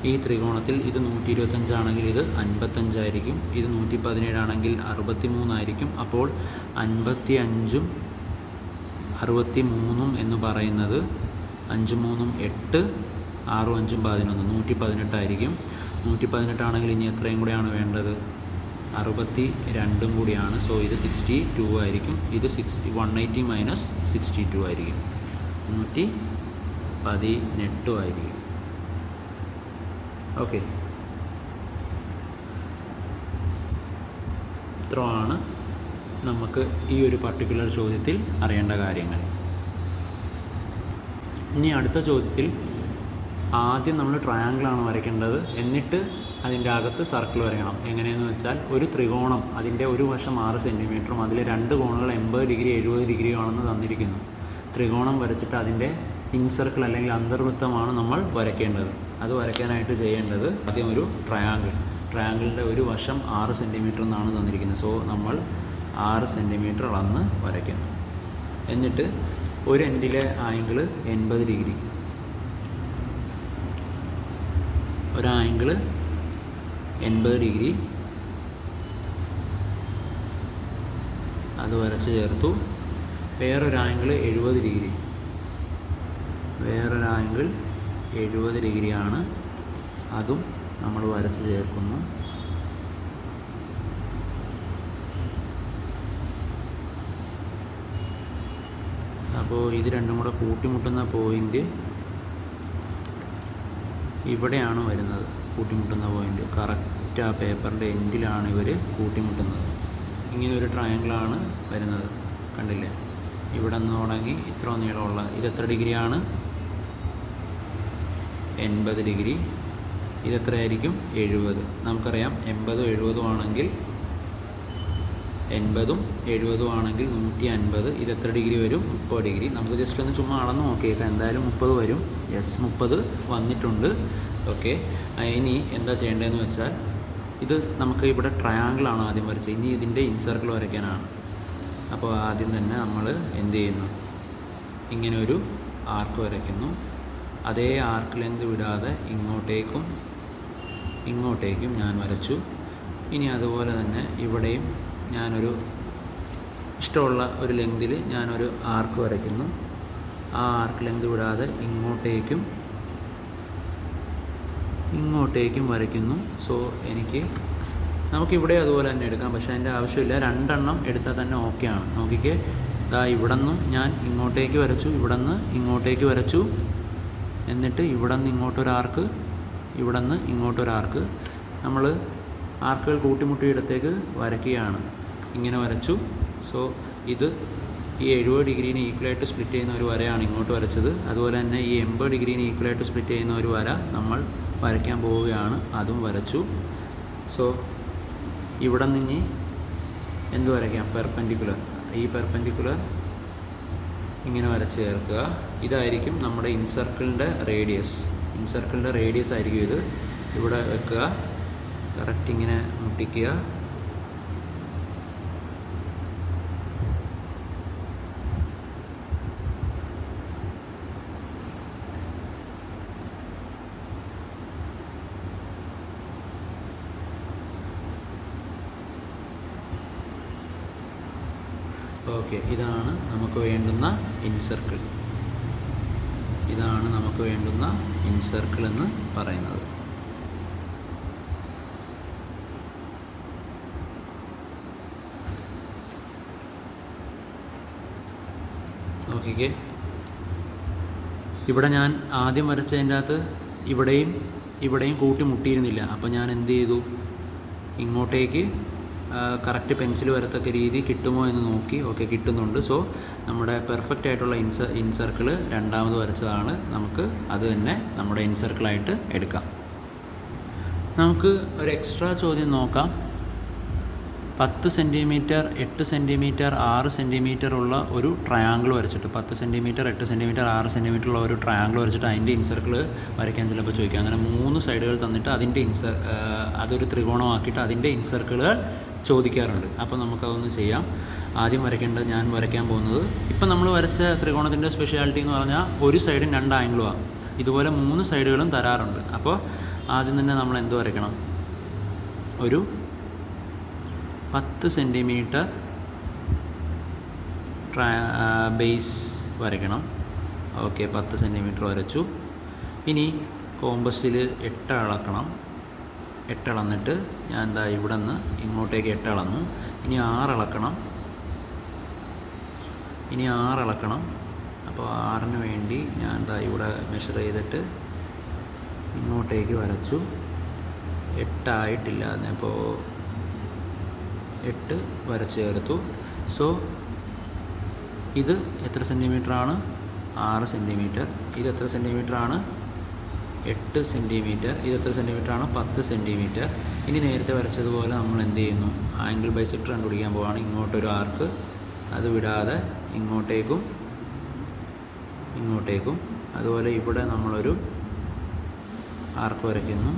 ഈ ത്രികോണത്തിൽ ഇത് 125 ആണെങ്കിൽ ഇത് 55 ആയിരിക്കും. ഇത് 117 ആണെങ്കിൽ 63 ആയിരിക്കും. അപ്പോൾ 55ഉം 63ഉം എന്ന് പറയുന്നത് 5 3 8, 6 5 11, 118 ആയിരിക്കും. 118 ആണെങ്കിൽ ഇനി എത്രയും കൂടെയാണ് വേണ്ടത്? 62 കൂടിയാണ്. സോ ഇത് 62 ആയിരിക്കും. ഇത് 180 മൈനസ് 62 ആയിരിക്കും. 118 ആയിരിക്കും. ഓക്കെ, ഇത്രയാണ് നമുക്ക് ഈ ഒരു പർട്ടിക്കുലർ ചോദ്യത്തിൽ അറിയേണ്ട കാര്യങ്ങൾ. ഇനി അടുത്ത ചോദ്യത്തിൽ ആദ്യം നമ്മൾ ട്രയാങ്കിളാണ് വരയ്ക്കേണ്ടത്. എന്നിട്ട് അതിൻ്റെ അകത്ത് സർക്കിൾ വരയ്ക്കണം. എങ്ങനെയെന്ന് വെച്ചാൽ ഒരു ത്രികോണം, അതിൻ്റെ ഒരു വശം 6 സെൻറ്റിമീറ്ററും അതിൽ 2 കോണുകൾ 80 ഡിഗ്രി 70 ഡിഗ്രിയും ആണെന്ന് തന്നിരിക്കുന്നു. ത്രികോണം വരച്ചിട്ട് അതിൻ്റെ ഇൻസർക്കിൾ അല്ലെങ്കിൽ അന്തർവൃത്തമാണ് നമ്മൾ വരയ്ക്കേണ്ടത്. അത് വരയ്ക്കാനായിട്ട് ചെയ്യേണ്ടത് ആദ്യം ഒരു ട്രയാങ്കിളിൻ്റെ ഒരു വശം 6 സെൻറ്റിമീറ്റർ എന്നാണ് തന്നിരിക്കുന്നത്. സോ നമ്മൾ 6 സെൻറ്റിമീറ്റർ അളന്ന് വരയ്ക്കണം. എന്നിട്ട് ഒരു എൻഡിലെ ആംഗിൾ 80 ഡിഗ്രി, ഒരു ആംഗിൾ 80 ഡിഗ്രി അത് വരച്ച് ചേർത്തു. വേറൊരു ആംഗിൾ 70 ഡിഗ്രി, വേറൊരു ആംഗിൾ 70 ഡിഗ്രിയാണ്. അതും നമ്മൾ വരച്ച് ചേർക്കുന്നു. അപ്പോൾ ഇത് രണ്ടും കൂടെ കൂട്ടിമുട്ടുന്ന പോയിൻ്റ് ഇവിടെയാണ് വരുന്നത്. കൂട്ടിമുട്ടുന്ന പോയിൻ്റ് കറക്റ്റ് ആ പേപ്പറിൻ്റെ എൻഡിലാണ് ഇവർ കൂട്ടിമുട്ടുന്നത്. ഇങ്ങനെ ഒരു ട്രയാങ്കിളാണ് വരുന്നത്. കണ്ടില്ലേ? ഇവിടെ നിന്ന് തുടങ്ങി ഇത്ര നീളമുള്ള ഇതെത്ര ഡിഗ്രിയാണ്? 80 ഡിഗ്രി. ഇതെത്രയായിരിക്കും? 70. നമുക്കറിയാം 80 70 ആണെങ്കിൽ 80ഉം 70ഉം ആണെങ്കിൽ 150. ഇതെത്ര ഡിഗ്രി വരും? 30 ഡിഗ്രി. നമുക്ക് ജസ്റ്റ് ഒന്ന് ചുമ്മാ അളന്ന് നോക്കിയേക്കാം. എന്തായാലും 30 വരും. യെസ്, 30 വന്നിട്ടുണ്ട്. ഓക്കെ, ഇനി എന്താ ചെയ്യേണ്ടതെന്ന് വെച്ചാൽ ഇത് നമുക്ക് ഇവിടെ ട്രയാങ്കിളാണ് ആദ്യം വരച്ചത്. ഇനി ഇതിൻ്റെ ഇൻസർക്കിൾ വരയ്ക്കാനാണ്. അപ്പോൾ ആദ്യം തന്നെ നമ്മൾ എന്ത് ചെയ്യുന്നു, ഇങ്ങനെ ഒരു ആർക്ക് വരയ്ക്കുന്നു. അതേ ആർക്ക് ലെങ്ത് വിടാതെ ഇങ്ങോട്ടേക്കും ഞാൻ വരച്ചു. ഇനി അതുപോലെ തന്നെ ഇവിടെയും ഞാനൊരു ഇഷ്ടമുള്ള ഒരു ലെങ്തിൽ ഞാനൊരു ആർക്ക് വരയ്ക്കുന്നു. ആ ആർക്ക് ലെങ്ത് വിടാതെ ഇങ്ങോട്ടേക്കും വരയ്ക്കുന്നു. സോ നമുക്കിവിടെ അതുപോലെ തന്നെ എടുക്കാം, പക്ഷേ അതിൻ്റെ ആവശ്യമില്ല. 2 എണ്ണം എടുത്താൽ തന്നെ ഓക്കെയാണ്. നോക്കിക്കേ, ഇവിടെ നിന്നും ഞാൻ ഇങ്ങോട്ടേക്ക് വരച്ചു, ഇവിടെ നിന്ന് ഇങ്ങോട്ടേക്ക് വരച്ചു, എന്നിട്ട് ഇവിടെ നിന്ന് ഇങ്ങോട്ടൊരു ആർക്ക്, ഇവിടെ നിന്ന് ഇങ്ങോട്ടൊരു ആർക്ക്. നമ്മൾ ആർക്കുകൾ കൂട്ടിമുട്ടിയിടത്തേക്ക് വരയ്ക്കുകയാണ്. ഇങ്ങനെ വരച്ചു. സോ ഇത് ഈ 70 ഡിഗ്രീനെ ഈക്വലായിട്ട് സ്പ്ലിറ്റ് ചെയ്യുന്ന ഒരു വരയാണ് ഇങ്ങോട്ട് വരച്ചത്. അതുപോലെ തന്നെ ഈ 80 ഡിഗ്രീനെ ഈക്വലായിട്ട് സ്പ്ലിറ്റ് ചെയ്യുന്ന ഒരു വര നമ്മൾ വരയ്ക്കാൻ പോവുകയാണ്. അതും വരച്ചു. സോ ഇവിടെ നിന്ന് എന്ത് വരയ്ക്കാം, പെർപെൻഡിക്കുലർ. ഈ പെർപെൻഡിക്കുലർ ഇങ്ങനെ വരച്ച് ചേർക്കുക. ഇതായിരിക്കും നമ്മുടെ ഇൻസർക്കിളിൻ്റെ റേഡിയസ് ആയിരിക്കും ഇത്. ഇവിടെ വെക്കുക, കറക്റ്റ് ഇങ്ങനെ മുട്ടിക്കുക. ഓക്കെ, ഇതാണ് നമുക്ക് വേണ്ടുന്ന ഇൻസർക്കിൾ എന്ന് പറയുന്നത്. നോക്കിക്കേ, ഇവിടെ ഞാൻ ആദ്യം വരച്ചതിൻ്റെ അകത്ത് ഇവിടെയും കൂട്ടി മുട്ടിയിരുന്നില്ല. അപ്പോൾ ഞാൻ എന്ത് ചെയ്തു, ഇങ്ങോട്ടേക്ക് കറക്റ്റ് പെൻസിൽ വരത്തക്ക രീതി കിട്ടുമോ എന്ന് നോക്കി. ഓക്കെ, കിട്ടുന്നുണ്ട്. സോ നമ്മുടെ പെർഫെക്റ്റ് ആയിട്ടുള്ള ഇൻസർക്കിൾ രണ്ടാമത് വരച്ചതാണ്. നമുക്ക് അത് തന്നെ നമ്മുടെ ഇൻസർക്കിളായിട്ട് എടുക്കാം. നമുക്ക് ഒരു എക്സ്ട്രാ ചോദ്യം നോക്കാം. 10 സെൻറ്റിമീറ്റർ, 8 സെൻറ്റിമീറ്റർ, 6 സെൻറ്റിമീറ്റർ ഉള്ള ഒരു ട്രയാങ്കിൾ വരച്ചിട്ട് 10 സെൻറ്റിമീറ്റർ, 8 സെൻറ്റിമീറ്റർ, 6 സെൻറ്റിമീറ്റർ ഉള്ള ഒരു ട്രയാങ്കിൾ വരച്ചിട്ട് അതിൻ്റെ ഇൻസർക്കിൾ വരയ്ക്കാൻ ചിലപ്പോൾ ചോദിക്കാം. അങ്ങനെ 3 സൈഡുകൾ തന്നിട്ട് അതിൻ്റെ അതൊരു ത്രികോണമാക്കിയിട്ട് അതിൻ്റെ ഇൻസർക്കിളുകൾ ചോദിക്കാറുണ്ട്. അപ്പോൾ നമുക്കതൊന്ന് ചെയ്യാം. ആദ്യം ഞാൻ വരയ്ക്കാൻ പോകുന്നത്, ഇപ്പം നമ്മൾ വരച്ച ത്രികോണത്തിൻ്റെ സ്പെഷ്യാലിറ്റി എന്ന് പറഞ്ഞാൽ ഒരു സൈഡും 2 ആംഗിളുമാണ്. ഇതുപോലെ 3 സൈഡുകളും തരാറുണ്ട്. അപ്പോൾ ആദ്യം തന്നെ നമ്മൾ എന്ത് വരയ്ക്കണം, ഒരു 10 സെൻറ്റിമീറ്റർ ബേസ് വരയ്ക്കണം. ഓക്കെ, 10 സെൻറ്റിമീറ്റർ വരച്ചു. ഇനി കോമ്പസിൽ 8 അളക്കണം. 8 അളന്നിട്ട് ഞാൻ ഇവിടെ നിന്ന് ഇങ്ങോട്ടേക്ക് 8 അളന്നു. ഇനി 6 അളക്കണം. അപ്പോൾ 6ന് വേണ്ടി ഞാൻ ഇവിടെ മെഷർ ചെയ്തിട്ട് ഇങ്ങോട്ടേക്ക് വരച്ചു. 8 ആയിട്ടില്ല, അപ്പോൾ 8 വരച്ച് ചേർത്തു. സോ ഇത് എത്ര സെൻറ്റിമീറ്ററാണ്, 6 സെൻറ്റിമീറ്റർ. ഇത് എത്ര സെൻറ്റിമീറ്ററാണ്, 8 സെൻറ്റിമീറ്റർ. ഇത് എത്ര സെൻറ്റിമീറ്ററാണ്, 10 സെൻറ്റിമീറ്റർ. ഇനി നേരത്തെ വരച്ചതുപോലെ നമ്മൾ എന്ത് ചെയ്യുന്നു, ആംഗിൾ ബൈസെക്ടർ കണ്ടുപിടിക്കാൻ പോവുകയാണ്. ഇങ്ങോട്ടൊരു ആർക്ക്, അത് വിടാതെ ഇങ്ങോട്ടേക്കും. അതുപോലെ ഇവിടെ നമ്മളൊരു ആർക്ക് വരയ്ക്കുന്നു.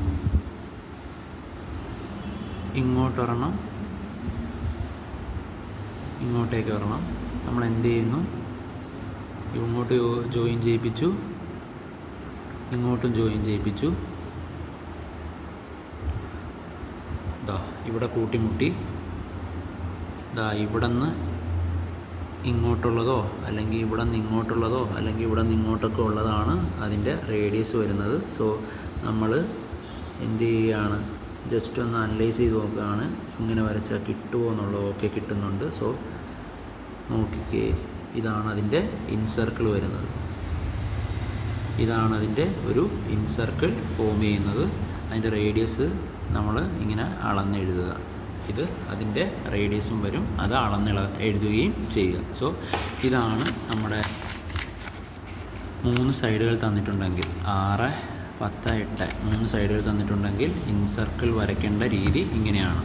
ഇങ്ങോട്ടൊരെണ്ണം, ഇങ്ങോട്ടേക്ക് വരണം. നമ്മൾ എന്ത് ചെയ്യുന്നു, ഇങ്ങോട്ട് ജോയിൻ ചെയ്യിപ്പിച്ചു, ഇങ്ങോട്ടും ജോയിൻ ചെയ്യിപ്പിച്ചു. ഇവിടെ കൂട്ടിമുട്ടി. ഇവിടെ നിന്ന് ഇങ്ങോട്ടുള്ളതോ അല്ലെങ്കിൽ ഇവിടെ നിന്ന് ഇങ്ങോട്ടുള്ളതോ അല്ലെങ്കിൽ ഇവിടെ നിന്ന് ഇങ്ങോട്ടൊക്കെ ഉള്ളതാണ് അതിൻ്റെ റേഡിയസ് വരുന്നത്. സോ നമ്മൾ എന്ത് ചെയ്യുകയാണ്, ജസ്റ്റ് ഒന്ന് അനലൈസ് ചെയ്ത് നോക്കുകയാണ്, ഇങ്ങനെ വരച്ചാൽ കിട്ടുമോ എന്നുള്ളത്. ഓക്കെ, കിട്ടുന്നുണ്ട്. സോ നോക്കിക്കേ, ഇതാണ് അതിൻ്റെ ഇൻസർക്കിൾ വരുന്നത്. ഇതാണ് അതിൻ്റെ ഒരു ഇൻസർക്കിൾ ഫോം ചെയ്യുന്നത്. അതിൻ്റെ റേഡിയസ് നമ്മൾ ഇങ്ങനെ അളന്നെഴുതുക. ഇത് അതിൻ്റെ റേഡിയസും വരും, അത് എഴുതുകയും ചെയ്യുക. സോ ഇതാണ് നമ്മുടെ 3 സൈഡുകൾ തന്നിട്ടുണ്ടെങ്കിൽ 6, 10, 8 3 സൈഡുകൾ തന്നിട്ടുണ്ടെങ്കിൽ ഇൻസർക്കിൾ വരയ്ക്കേണ്ട രീതി ഇങ്ങനെയാണ്.